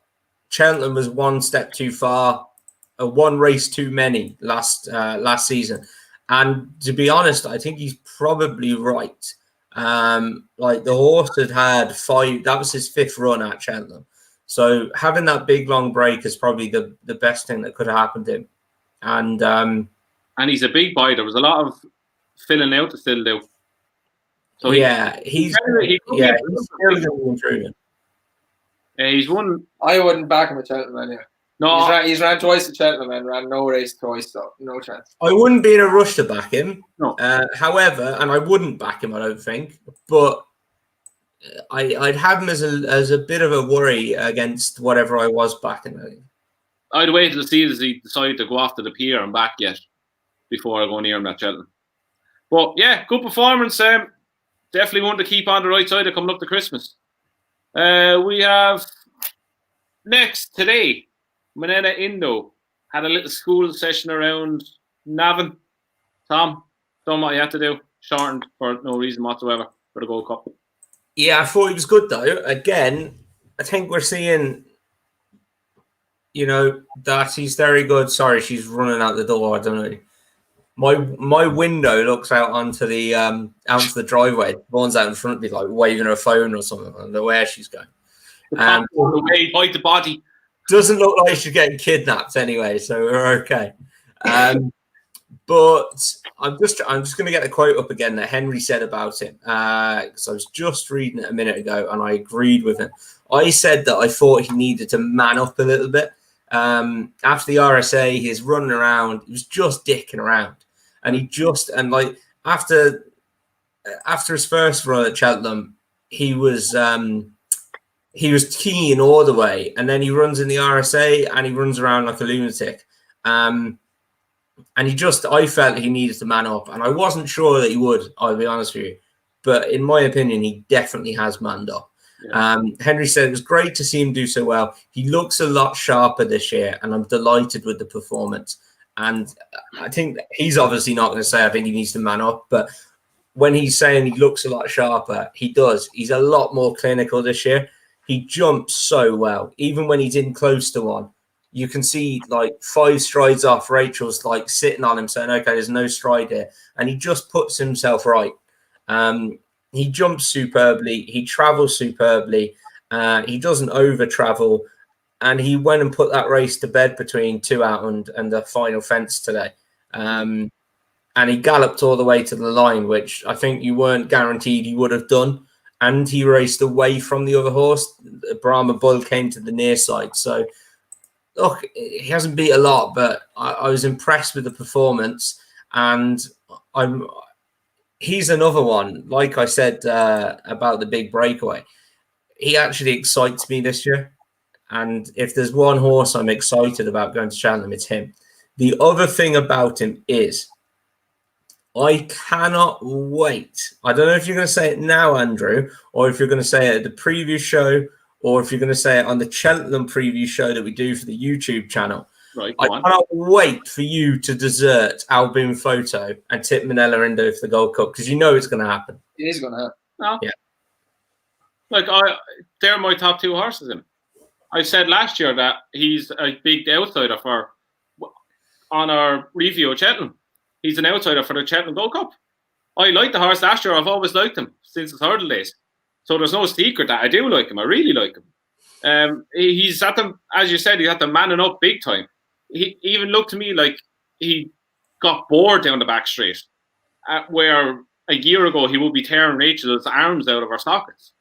Cheltenham was one step too far, one race too many last season. And to be honest, I think he's probably right. Like the horse had 5, that was his 5th run at Cheltenham. So having that big long break is probably the best thing that could have happened to him. And he's a big boy. There was a lot of filling out to still do. So he's still improving. He's won. I wouldn't back him at Cheltenham anyway. No, he's ran twice at Cheltenham and ran no race twice, so no chance. I wouldn't be in a rush to back him. No. However, and I wouldn't back him, I don't think, but I'd have him as a bit of a worry against whatever I was backing. I'd wait to see if he decided to go after the pier and back yet before I go near him at Cheltenham. But yeah, good performance. Definitely one to keep on the right side of coming up to Christmas. We have next today, Manana Indo had a little school session around Navan. Tom, done what you had to do, shortened for no reason whatsoever for the Gold Cup. Yeah, I thought he was good though. Again, I think we're seeing, that he's very good. Sorry, she's running out the door. I don't know. My window looks out onto the driveway. The one's out in front of me, like waving her phone or something. I don't know where she's going. Hide the body. Doesn't look like she's getting kidnapped anyway, so we're okay. But I'm just going to get the quote up again that Henry said about him, because I was just reading it a minute ago and I agreed with him. I said that I thought he needed to man up a little bit. After the RSA, he's running around. He was just dicking around, and after his first run at Cheltenham, he was keen all the way, and then he runs in the RSA and he runs around like a lunatic. And I felt he needed to man up, and I wasn't sure that he would, I'll be honest with you. But in my opinion, he definitely has manned up. Yeah. Henry said it was great to see him do so well. He looks a lot sharper this year, and I'm delighted with the performance. And I think he's obviously not going to say I think he needs to man up, but when he's saying he looks a lot sharper, he does. He's a lot more clinical this year. He jumps so well. Even when he's in close to one, you can see like 5 strides off. Rachel's like sitting on him saying, okay, there's no stride here. And he just puts himself right. He jumps superbly. He travels superbly. He doesn't over travel. And he went and put that race to bed between 2 out and the final fence today. And he galloped all the way to the line, which I think you weren't guaranteed he would have done. And he raced away from the other horse. Brahma Bull came to the near side. So, look, he hasn't beat a lot, but I was impressed with the performance. And he's another one, like I said about the big breakaway. He actually excites me this year. And if there's one horse I'm excited about going to Cheltenham, it's him. The other thing about him is I cannot wait. I don't know if you're going to say it now, Andrew, or if you're going to say it at the preview show, or if you're going to say it on the Cheltenham preview show that we do for the YouTube channel. Right, I cannot wait for you to desert Albin Photo and tip Manella Indo for the Gold Cup, because you know it's going to happen. It is going to happen. No. Yeah. Like, they're my top 2 horses in. I said last year that he's a big outsider on our review of Cheltenham. He's an outsider for the Cheltenham Gold Cup. I liked the horse last year. I've always liked him since his hurdle days. So there's no secret that I do like him. I really like him. He's at them, as you said, he's at the manning up big time. He even looked to me like he got bored down the back straight, where a year ago he would be tearing Rachel's arms out of her sockets.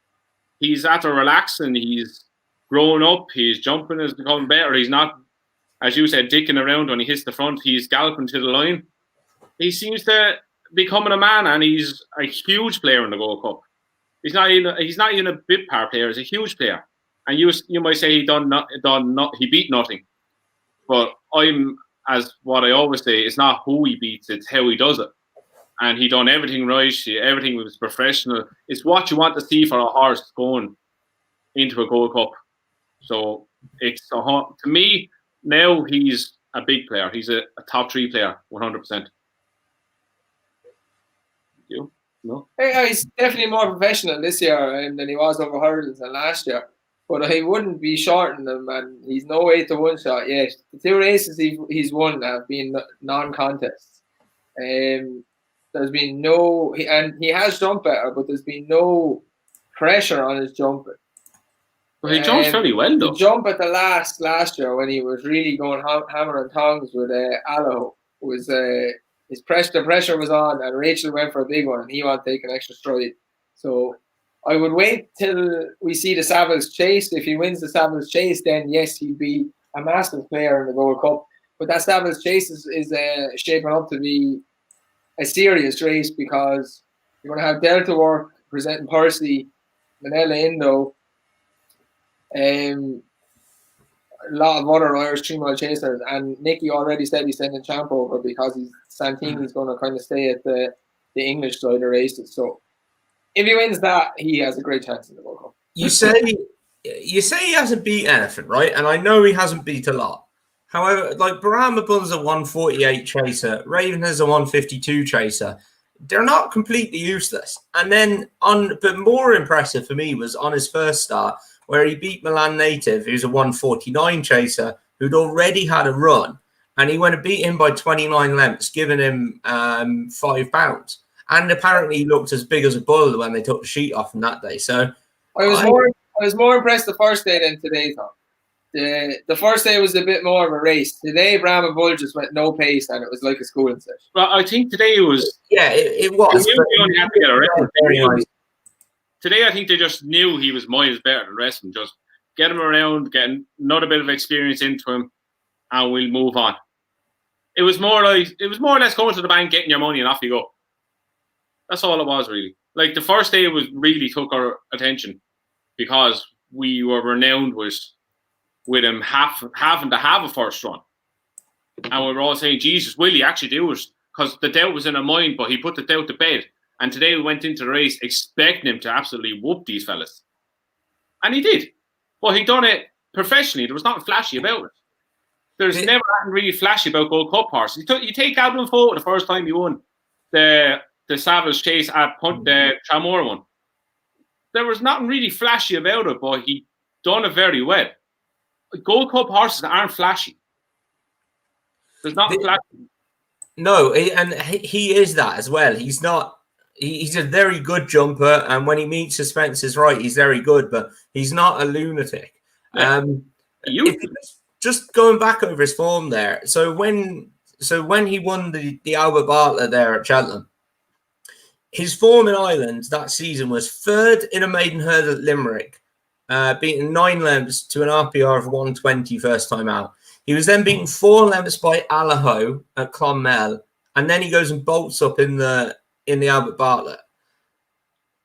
He's at her relaxing. He's grown up. His jumping has become better. He's not, as you said, dicking around when he hits the front. He's galloping to the line. He seems to be becoming a man, and he's a huge player in the Gold Cup. He's not even a bit par player. He's a huge player. And you might say he beat nothing. But as what I always say, it's not who he beats, it's how he does it. And he done everything right. Everything was professional. It's what you want to see for a horse going into a Gold Cup. So to me, now he's a big player. He's a top 3 player, 100%. You? No? He's definitely more professional this year than he was over hurdles than last year. but I wouldn't be shorting him, and he's no way to one shot yet. The 2 races he's won have been non-contests. There's been no, and he has jumped better, but there's been no pressure on his jumping. But he jumps very well, though. The jump at the last year when he was really going hammer and tongs with Allaho was the pressure was on, and Rachel went for a big one, and he wanted to take an extra stride. So I would wait till we see the Savills Chase. If he wins the Savills Chase, then yes, he'd be a massive player in the Gold Cup. But that Savills Chase is shaping up to be a serious race, because you're going to have Delta Work presenting Percy, Manila Indo, a lot of other Irish 3 mile chasers, and Nicky already said he's sending Champ over because Santini's going to kind of stay at the English side of races. So if he wins that, he has a great chance in the World Cup. You say he hasn't beat anything, right? And I know he hasn't beat a lot. However, like Barama Bun's a 148 chaser, Raven has a 152 chaser. They're not completely useless. And then but more impressive for me was on his first start, where he beat Milan Native, who's a 149 chaser, who'd already had a run, and he went and beat him by 29 lengths, giving him £5. And apparently he looked as big as a bull when they took the sheet off him that day. So I was more impressed the first day than today, Tom. The first day was a bit more of a race. Today, Brahma Bull just went no pace, and it was like a schooling session. Well, I think today was... Yeah, it was. They only had to get a record. Very nice. Today, I think they just knew he was miles better than the rest of them. Just get him around, get another bit of experience into him, and we'll move on. It was more or less going to the bank, getting your money, and off you go. That's all it was, really. Like, the first day really took our attention, because we were renowned with him having to have a first run. And we were all saying, Jesus, will he actually do it? Because the doubt was in our mind, but he put the doubt to bed. And today we went into the race expecting him to absolutely whoop these fellas. And he did. But he done it professionally. There was nothing flashy about it. There's never nothing really flashy about Gold Cup horses. You take Albion Photo the first time he won the Savills Chase at the Tramore one. There was nothing really flashy about it, but he done it very well. Gold Cup horses aren't flashy. There's nothing flashy. No, and he is that as well. He's not. He's a very good jumper, and when he meets his fences right, he's very good. But he's not a lunatic. Yeah. Just going back over his form there. So when he won the Albert Bartlett there at Cheltenham, his form in Ireland that season was third in a maiden hurdle at Limerick, beating 9 lengths to an RPR of 120 first time out. He was then beaten 4 lengths by Allaho at Clonmel, and then he goes and bolts up in the Albert Bartlett.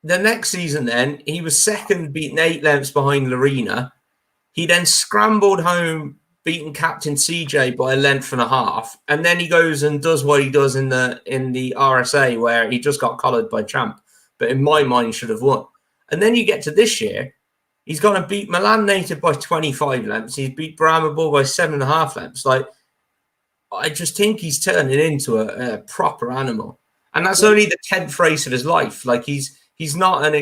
The next season, then he was second, beaten 8 lengths behind Lorena. He then scrambled home, beating Captain CJ by 1.5 lengths, and then he goes and does what he does in the RSA, where he just got collared by Champ, but in my mind should have won. And then you get to this year, he's going to beat Milan Native by 25 lengths. He's beat Brahma Bull by 7.5 lengths. Like, I just think he's turning into a proper animal, and that's only the 10th race of his life. Like, he's not an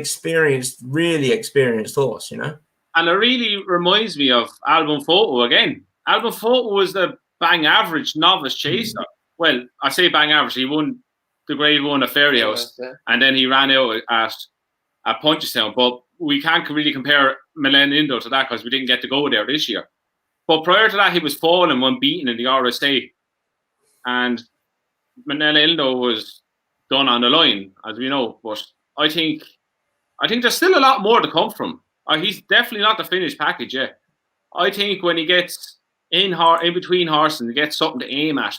really experienced horse, you know. And it really reminds me of Album Photo again. Album Photo was the bang average novice chaser. Well, I say bang average. He won the Grade 1 at Fairy House, and then he ran out at Punchestown. But we can't really compare Milan Indo to that because we didn't get to go there this year. But prior to that, he was falling when beaten in the RSA. And Milan Indo was done on the line, as we know. But I think there's still a lot more to come from. He's definitely not the finished package yet. I think when he gets in between horses and gets something to aim at,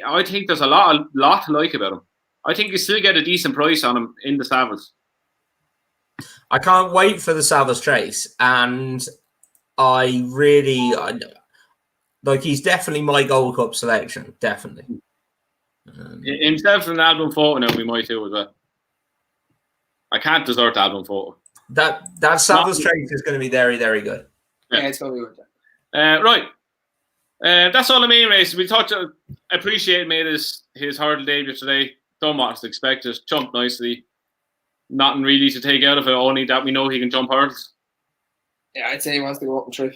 I think there's a lot to like about him. I think you still get a decent price on him in the Savills. I can't wait for the Savills Chase, and I really like. He's definitely my Gold Cup selection. Definitely. Himself and Album Photo now we might do as well. I can't desert Album Photo. That Savills Chase is going to be very, very good. Yeah, it's going to be good. Right. That's all the main races. We thought appreciate made his hurdle debut today. Done what was expected. Jumped nicely. Nothing really to take out of it, only that we know he can jump hurdles. Yeah, I'd say he wants to go up and trip.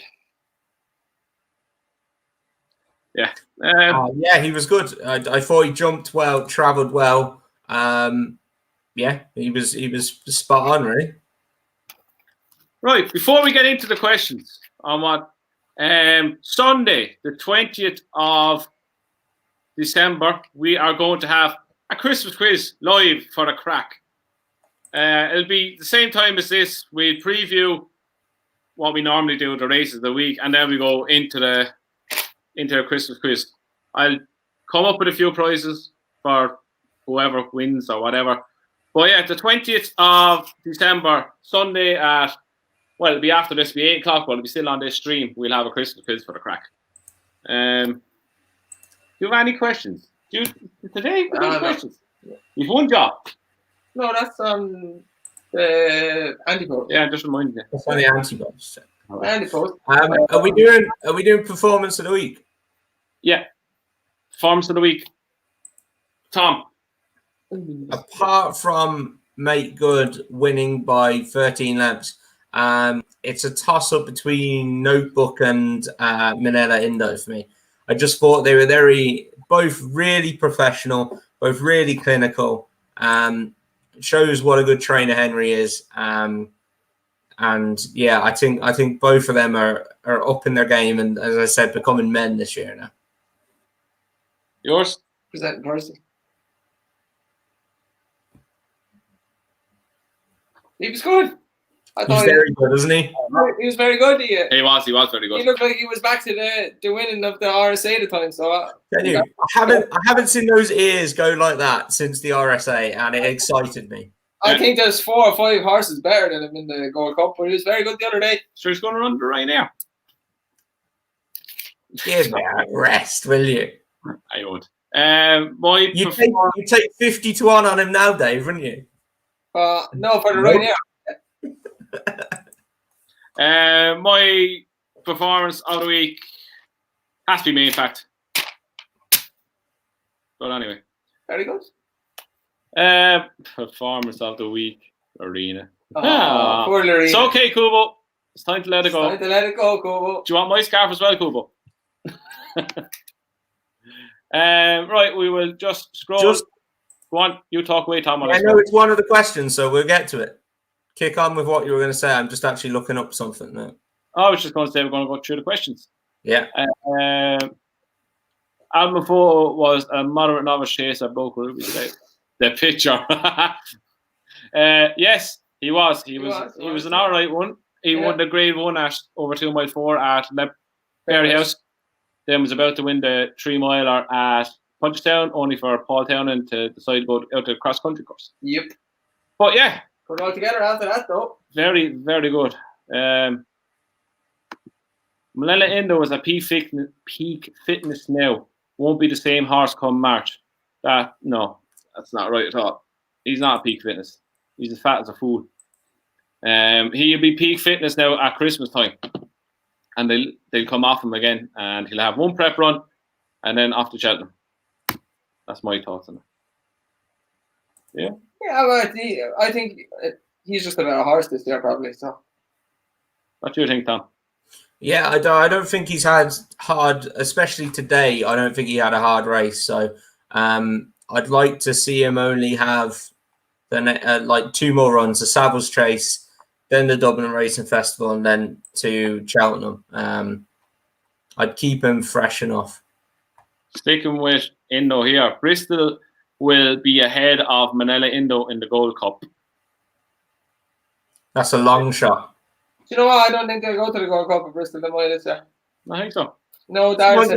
Yeah. Yeah, he was good. I thought he jumped well, travelled well. Yeah, he was spot on, really. Right, before we get into the questions on what Sunday, the 20th of December, we are going to have a Christmas quiz live for the crack. It'll be the same time as this. We preview what we normally do, the races of the week, and then we go into the Christmas quiz. I'll come up with a few prizes for whoever wins or whatever. But yeah, the 20th of December, Sunday at, well, it'll be after this, it'll be 8 o'clock, but it'll be still on this stream. We'll have a Christmas quiz for the crack. Do you have any questions? Today, questions? You've one job. No, that's the anti-post. Yeah, just remind me. That's on the anti-post. Anti-post. Are we doing performance of the week? Yeah. Performance of the week. Tom. Apart from Make Good winning by 13 lengths, it's a toss-up between Notebook and Manila Indo for me. I just thought they were both really professional, both really clinical. Shows what a good trainer Henry is. And yeah, I think both of them are up in their game, and as I said, becoming men this year now. Yours? Present person. He was good. He's very good, isn't he? He was very good. He was very good. He looked like he was back to the winning of the RSA at the time. So I haven't seen those ears go like that since the RSA, and it excited me. I think there's 4 or 5 horses better than him in the Gold Cup, but he was very good the other day. So he's going to run the Ryanair. Give me a rest, will you? I won't. You take 50 to 1 on him now, Dave, wouldn't you? No, for the Ryanair. My performance of the week has to be Main Fact. But anyway. Very good. Performance of the week, Arena. Poor Lorena. It's okay, Kubo. It's time to let it go. Time to let it go, Kubo. Do you want my scarf as well, Kubo? Right, we will just scroll. Go on, you talk away, Tom. I know it's one of the questions, so we'll get to it. Kick on with what you were going to say. I'm just actually looking up something now. I was just going to say we're going to go through the questions. Yeah. Album 4 was a moderate novice chase at Boca Ruby today. The picture. Yes, he was. He was an all right one. He won the grade 1 at over 2 mile 4 at Berry House. Then was about to win the 3 miler at Punchestown, only for Paul Townend to decide to go out to the cross country course. Yep. But yeah. Put it all together after that, though. Very, very good. Manila Indo was at peak fitness now. Won't be the same horse come March. No, that's not right at all. He's not at peak fitness. He's as fat as a fool. He'll be peak fitness now at Christmas time. And they'll come off him again, and he'll have 1 prep run and then off to Cheltenham. That's my thoughts on it. Yeah. Yeah, but I think he's just a better horse this year, probably. So, what do you think, Tom? Yeah, I don't think he's had hard, especially today. I don't think he had a hard race. So, I'd like to see him only have like 2 more runs: the Savills Chase, then the Dublin Racing Festival, and then to Cheltenham. I'd keep him fresh enough. Sticking with Indo here, Bristol will be ahead of Manila Indo in the Gold Cup. That's a long shot. Do you know what? I don't think they'll go to the Gold Cup of Bristol De Mai this year. I think so. No, Darcy.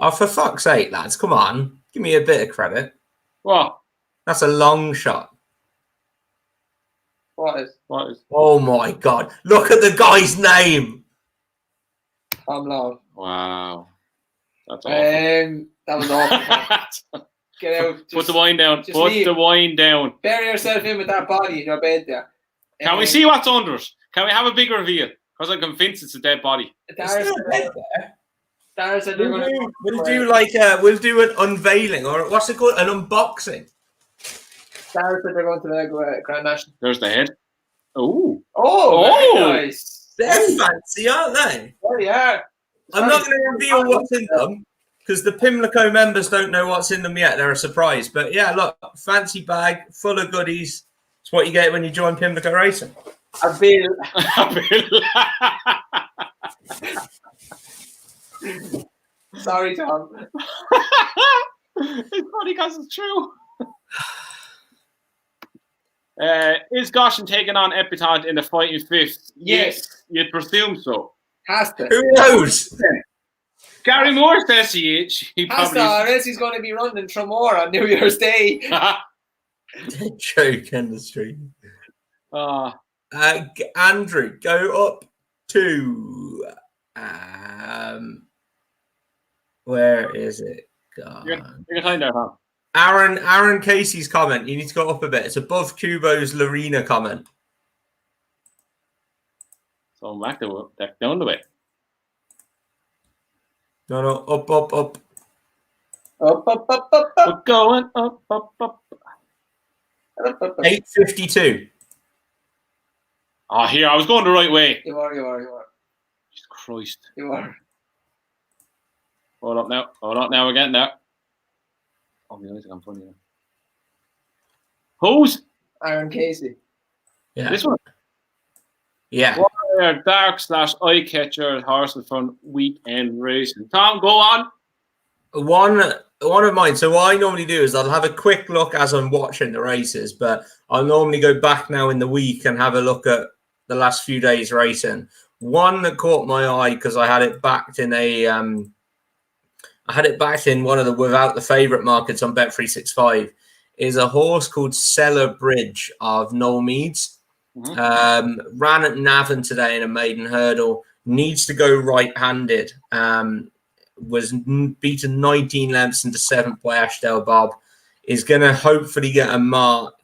Oh, for fuck's sake, lads. Come on. Give me a bit of credit. What? That's a long shot. What is? Oh, my God. Look at the guy's name. Tom Long. Wow. That's awful. That was awful. Get out. Put the wine down. Put the wine down. Bury yourself in with that body in your bed there. Can we see what's under it? Can we have a big reveal? Because I'm convinced it's a dead body. We'll do an unveiling, or what's it called? An unboxing. Darren said they're going to the Grand National. There's the head. Oh, very nice. They're fancy, aren't they? Oh, yeah. I'm not going to reveal what's in them because the Pimlico members don't know what's in them yet. They're a surprise. But yeah, look, fancy bag, full of goodies. It's what you get when you join Pimlico Racing. A bill. Sorry, Tom. It's funny because it's true. Is Goshen taking on Epitante in the fighting fifth? Yes. You'd presume so. Has to. Who knows? Gary Moore says he Has to, or else he's going to be running Tramore on New Year's Day. Joke in the street. Oh. Andrew, go up to where is it gone? You're kind of, huh? Aaron Casey's comment. You need to go up a bit. It's above Kubo's Lorena comment. So I'm back down the way. No, up. Up. We're going up. 8:52. Oh, here, I was going the right way. You are. Jesus Christ. You are. Hold up now. We're getting there. Oh, the only thing I'm funny now. Who's? Aaron Casey. Yeah. This one? Yeah. Warrior, dark / eye catcher, horse from weekend racing. Tom, go on. One of mine. So what I normally do is I'll have a quick look as I'm watching the races, but I'll normally go back now in the week and have a look at the last few days racing. One that caught my eye because I had it backed in one of the without the favourite markets on Bet365 is a horse called Cellar Bridge of Noel Meads. Mm-hmm. Ran at Navan today in a maiden hurdle. Needs to go right-handed. Was beaten 19 lengths into 7th by Ashdale Bob. Is going to hopefully get a mark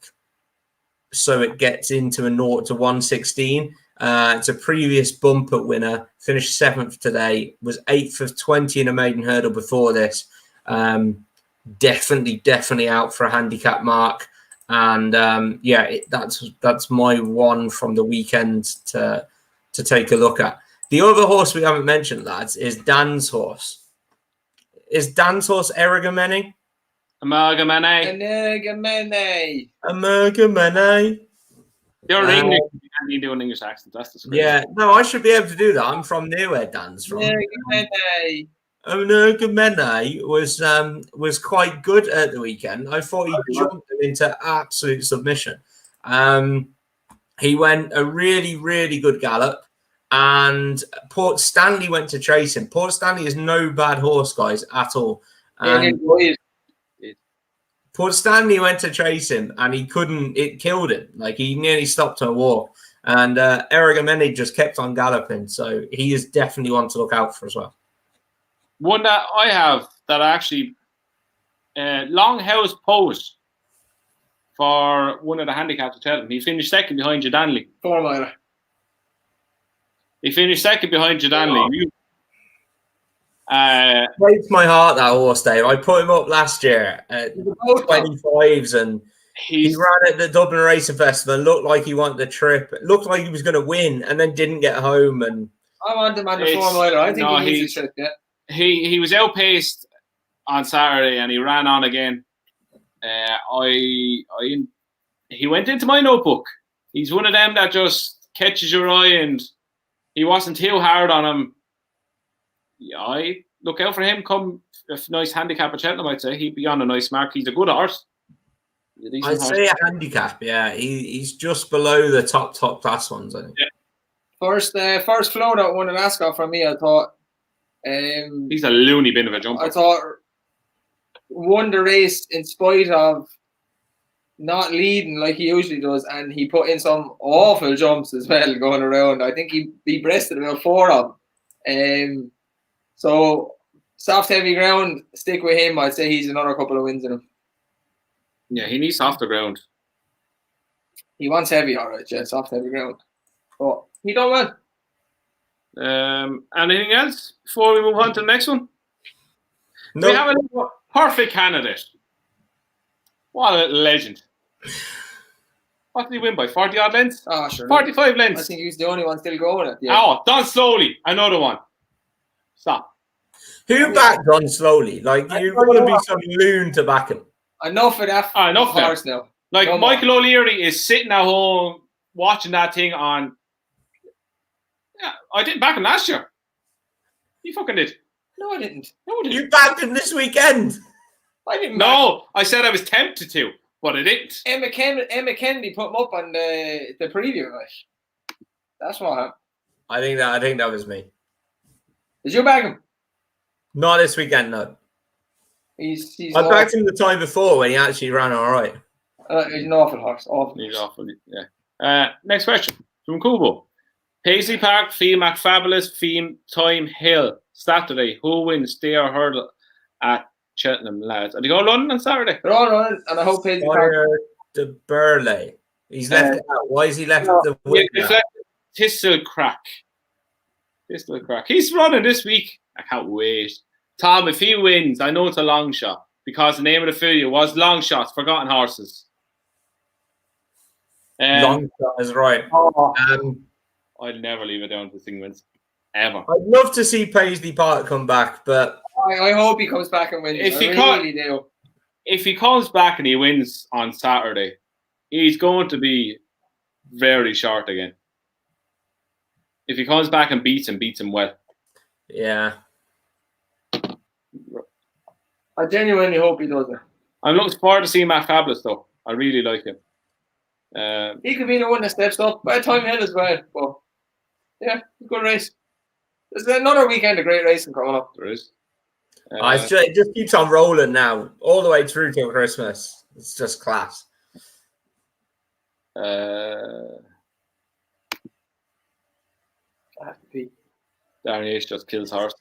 so it gets into a 0 to 116. It's a previous bumper winner. Finished 7th today. Was 8th of 20 in a maiden hurdle before this. Definitely out for a handicap mark. And that's my one from the weekend to take a look at. The other horse we haven't mentioned, lads, is Dan's horse. Is Dan's horse Eragamene? Amalgamene. You're English. You can't do an English accent. That's disgraceful. Yeah, no, I should be able to do that. I'm from near where Dan's from. Amalgamene was quite good at the weekend. I thought he jumped him into absolute submission. He went a really, really good gallop. And Port Stanley went to chase him. Port Stanley is no bad horse, guys, at all. Port Stanley went to chase him, and he couldn't. It killed him. Like, he nearly stopped on a walk. And Eragamene just kept on galloping. So he is definitely one to look out for as well. One that I have that actually Longhouse Post for one of the handicaps at Cheltenham. He finished second behind Jadanley. 4 miler. He finished second behind Jadanley. Breaks my heart, that horse, Dave. I put him up last year at 25s, and he ran at the Dublin Racing Festival. Looked like he won the trip. It looked like he was going to win, and then didn't get home. And I want him on the 4 miler. I think he needs a trip. Yeah. He was outpaced on Saturday, and he ran on again. He went into my notebook. He's one of them that just catches your eye, and he wasn't too hard on him. Yeah, I look out for him. Come a nice handicap at Cheltenham, I'd say he'd be on a nice mark. He's a good horse. I'd say a handicap. Yeah, he's just below the top class ones, I think. Yeah. First float out won an Ascot for me. I thought he's a loony bin of a jumper. I thought won the race in spite of not leading like he usually does, and he put in some awful jumps as well going around. I think he breasted about 4 of them. So soft heavy ground, stick with him. I'd say he's another couple of wins in him. Yeah, he needs softer ground. He wants heavy, all right, yeah, soft heavy ground. But he done well. Anything else before we move on to the next one? No. We have a perfect candidate. What a legend. What did he win by? 40 odd lengths? Oh, sure. 45 I lengths. think he was the only one still going at the end. Oh, done slowly. Another one. Stop. Who backed on slowly? Like, you've got to be some loon to back him. Enough of that Enough horse now. Like, No Michael O'Leary is sitting at home watching that thing on. Yeah, I didn't back him last year. You fucking did. No, I didn't. You backed him this weekend. I didn't. No, I said I was tempted to, but I didn't. Emma Kennedy put him up on the preview, right? That's what happened. I think that was me. Did you back him? Not this weekend, no. He's I backed him the time before when he actually ran all right. He's an awful horse. Awful. He's awful. Yeah. Next question from Kubo. Paisley Park, Fee McFabulous, Fee Time Hill, Saturday. Who wins Stair Hurdle at Cheltenham, lads? Are they going London on Saturday? They're all running, and I hope Paisley Park. De Burley. He's left it out. Why is he left the win? Thistle crack. He's running this week. I can't wait. Tom, if he wins, I know it's a long shot because the name of the video was Long Shots, Forgotten Horses. Long shot is right. I'd never leave it down to Singwins. Ever. I'd love to see Paisley Park come back, but I hope he comes back and wins. If he comes back and he wins on Saturday, he's going to be very short again. If he comes back and beats him well. Yeah. I genuinely hope he does it. I'm looking forward to seeing Matt Fabulous, though. I really like him. He could be the one that steps up by the time Hill as well. But yeah, good race. There's another weekend of great racing coming up. There is. It just keeps on rolling now, all the way through till Christmas. It's just class. I have to pee. Darren H just kills horses.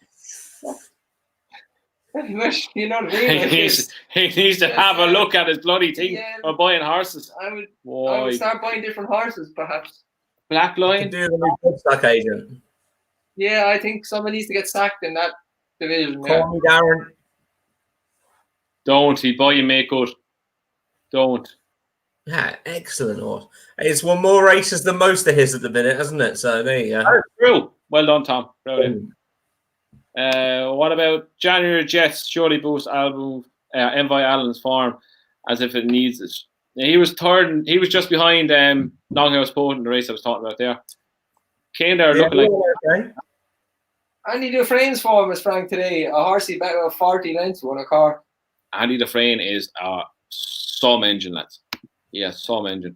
You know what I mean? He needs to have a look at his bloody thing of buying horses. I would start buying different horses, perhaps. Black Lion. Do the new stock agent. Yeah, I think someone needs to get sacked in that division. Call me Darren. Don't. He'd buy you make good. Don't. Yeah, excellent horse. It's won more races than most of his at the minute, hasn't it? So there you go. That's true. Well done, Tom. Brilliant. What about January Jets? Surely boost album Envoy Allen's form as if it needs it. He was third. He was just behind Longhouse Poet in the race I was talking about there. Came there looking like. Okay. Andy Dufresne's form was Frank today. A horsey back about 40 lengths won a car. Andy Dufresne is some engine, lads. He has some engine.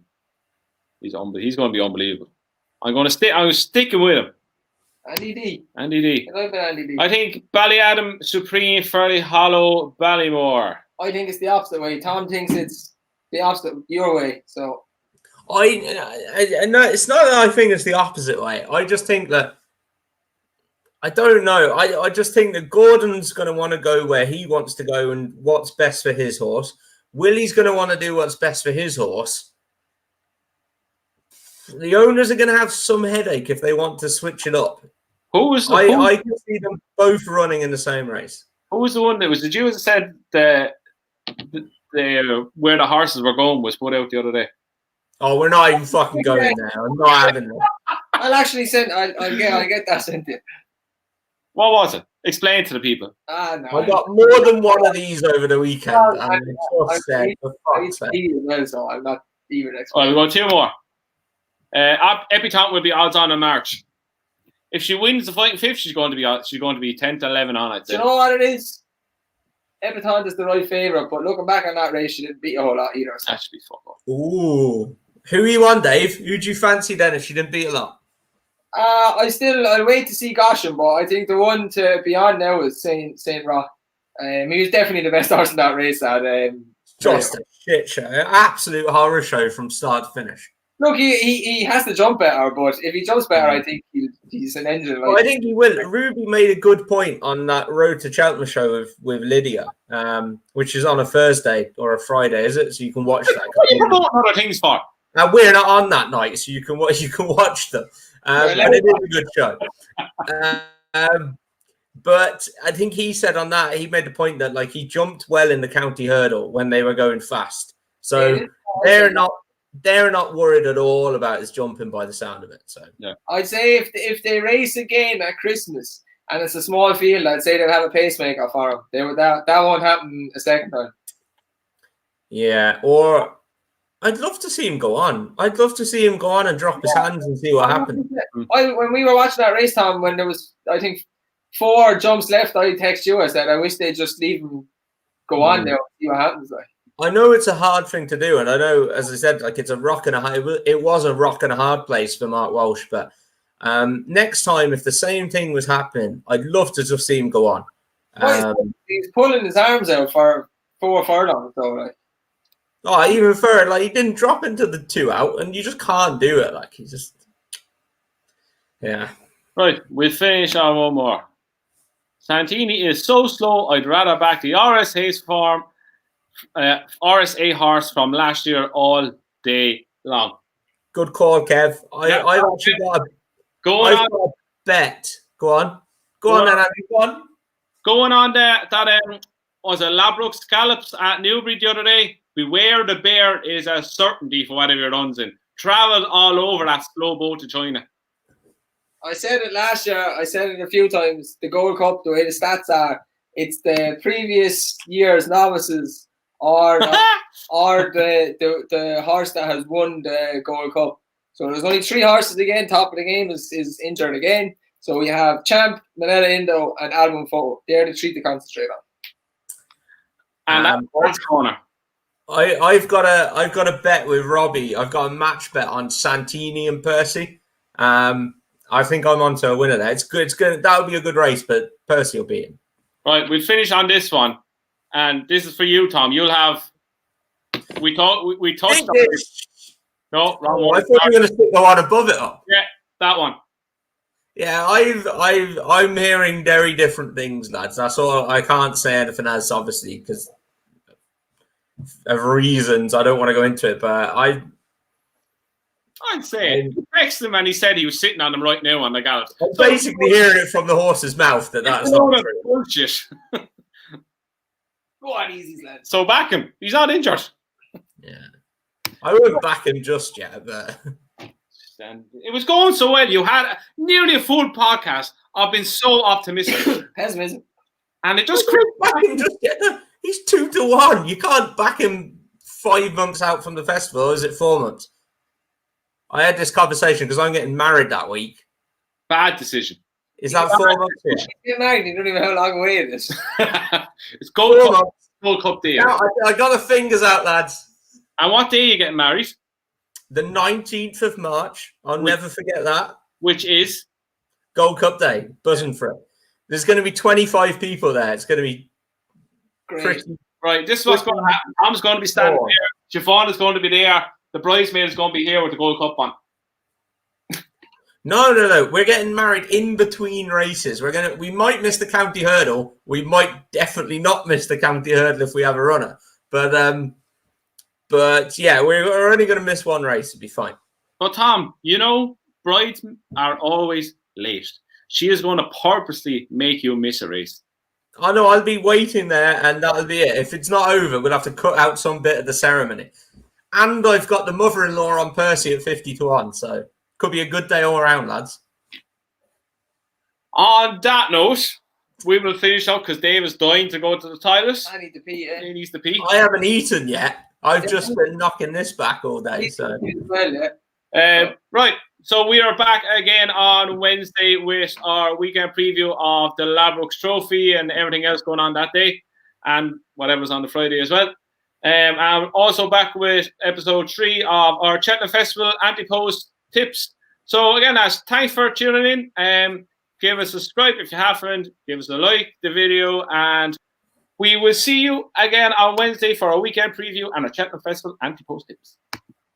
He's going to be unbelievable. I'm sticking with him. Andy D. I like Andy D. I think Ballyadam, Supreme, Fairly Hollow, Ballymore. I think it's the opposite way. Tom thinks it's the opposite your way. So it's not that I think it's the opposite way. I just think that I don't know. I just think that Gordon's going to want to go where he wants to go and what's best for his horse. Willie's going to want to do what's best for his horse. The owners are going to have some headache if they want to switch it up. I can see them both running in the same race. Who was the one that was? Did you said the where the horses were going was put out the other day? Oh, we're not even fucking going there. I'm not having that. I'll actually send. I'll get that sent to you. What was it? Explain to the people. No. I got more than one of these over the weekend. So I'm not even explaining. All right, we've got two more. Epitante will be odds on in March. If she wins the fighting fifth, she's going to be 10 to 11 on it. Do you know what it is? Epitante is the right favourite, but looking back on that race, she didn't beat a whole lot either. So. That should be fuck off. Ooh, who you on, Dave? Who'd you fancy then if she didn't beat a lot? I'll wait to see Gosham, but I think the one to be on now is Saint Roch. He was definitely the best horse in that race. Just a shit show, absolute horror show from start to finish. Look, he has to jump better, but if he jumps better, I think he's an engine. Well, I think he will. Ruby made a good point on that Road to Cheltenham show with Lydia, which is on a Thursday or a Friday, is it? So you can watch that. What are you promoting other things for? Now, we're not on that night, so you can watch them. And it is a good show. But I think he said on that, he made the point that like he jumped well in the county hurdle when they were going fast. So they're not worried at all about his jumping by the sound of it. So yeah, I'd say if they race again at Christmas and it's a small field, I'd say they'll have a pacemaker for him. That won't happen a second time. Yeah, or I'd love to see him go on. I'd love to see him go on and drop his hands and see what happens. When we were watching that race, Tom, when there was, I think, 4 jumps left, I text you. I said, I wish they'd just leave him go on there and see what happens. Like, I know it's a hard thing to do, and I know, as I said, like it's a rock and it was a rock and a hard place for Mark Walsh. But next time, if the same thing was happening, I'd love to just see him go on. he's pulling his arms out for 4 furlongs, though. Like, oh, even further, like he didn't drop into the 2 out, and you just can't do it. Like he just, yeah. Right, we'll finish on one more. Santini is so slow, I'd rather back the RSA horse from last year all day long. Good call, Kev. I've actually got a bet. Go on, then, Andy. Go on. Going on that was a Labrook Scallops at Newbury the other day. Beware the bear is a certainty for whatever he runs in. Travel all over that slow boat to China. I said it last year. I said it a few times. The Gold Cup, the way the stats are, it's the previous year's novices or the horse that has won the Gold Cup. So there's only 3 horses again. Top of the game is injured again. So we have Champ, Manila Indo, and Album Photo. They're the 3 to concentrate on. And that's corner. I've got a bet with Robbie. I've got a match bet on Santini and Percy. I think I'm onto a winner there. It's good. It's good. That would be a good race, but Percy will beat him. Right, we'll finish on this one, and this is for you, Tom. You'll have. We touched on it. No, wrong one. I thought you were going to stick the one above it up. Yeah, that one. Yeah, I'm hearing very different things, lads. That's all. I can't say anything else, obviously, because of reasons. I don't want to go into it, but I'd say it. Text him and he said he was sitting on them right now on the gallop. I'm basically hearing it from the horse's mouth that's not true. Bullshit. Go on, easy, lad. So back him. He's not injured. Yeah. I won't back him just yet, but it was going so well. You had nearly a full podcast. I've been so optimistic. Pessimism. And it just back him just yet. He's 2 to 1. You can't back him 5 months out from the festival, or is it 4 months? I had this conversation because I'm getting married that week. Bad decision. Is that 4 months? Get married, you don't even know how long away it is. It's Gold Cup day. Yeah, I got the fingers out, lads. And what day are you getting married? The 19th of March. I'll never forget that. Which is? Gold Cup Day. Buzzing for it. There's going to be 25 people there. It's going to be pretty. Right, this is what's going to happen. Tom's going to be standing there. Siobhan is going to be there. The bridesmaid is going to be here with the Gold Cup on. No. We're getting married in between races. We might miss the county hurdle. We might definitely not miss the county hurdle if we have a runner. But yeah, we're only going to miss one race. It'll be fine. But Tom, brides are always late. She is going to purposely make you miss a race. I know. I'll be waiting there, and that'll be it. If it's not over, we'll have to cut out some bit of the ceremony. And I've got the mother-in-law on Percy at 50 to 1, so could be a good day all around, lads. On that note, we will finish up because Dave is dying to go to the toilet. I need to pee. He needs to pee. I haven't eaten yet. I've just been knocking this back all day. So right. So we are back again on Wednesday with our weekend preview of the Ladbrokes Trophy and everything else going on that day, and whatever's on the Friday as well. I'm also back with episode 3 of our Cheltenham Festival anti-post tips. So again, thanks for tuning in. Give us a subscribe if you haven't. Give us a like the video, and we will see you again on Wednesday for our weekend preview and our Cheltenham Festival anti-post tips.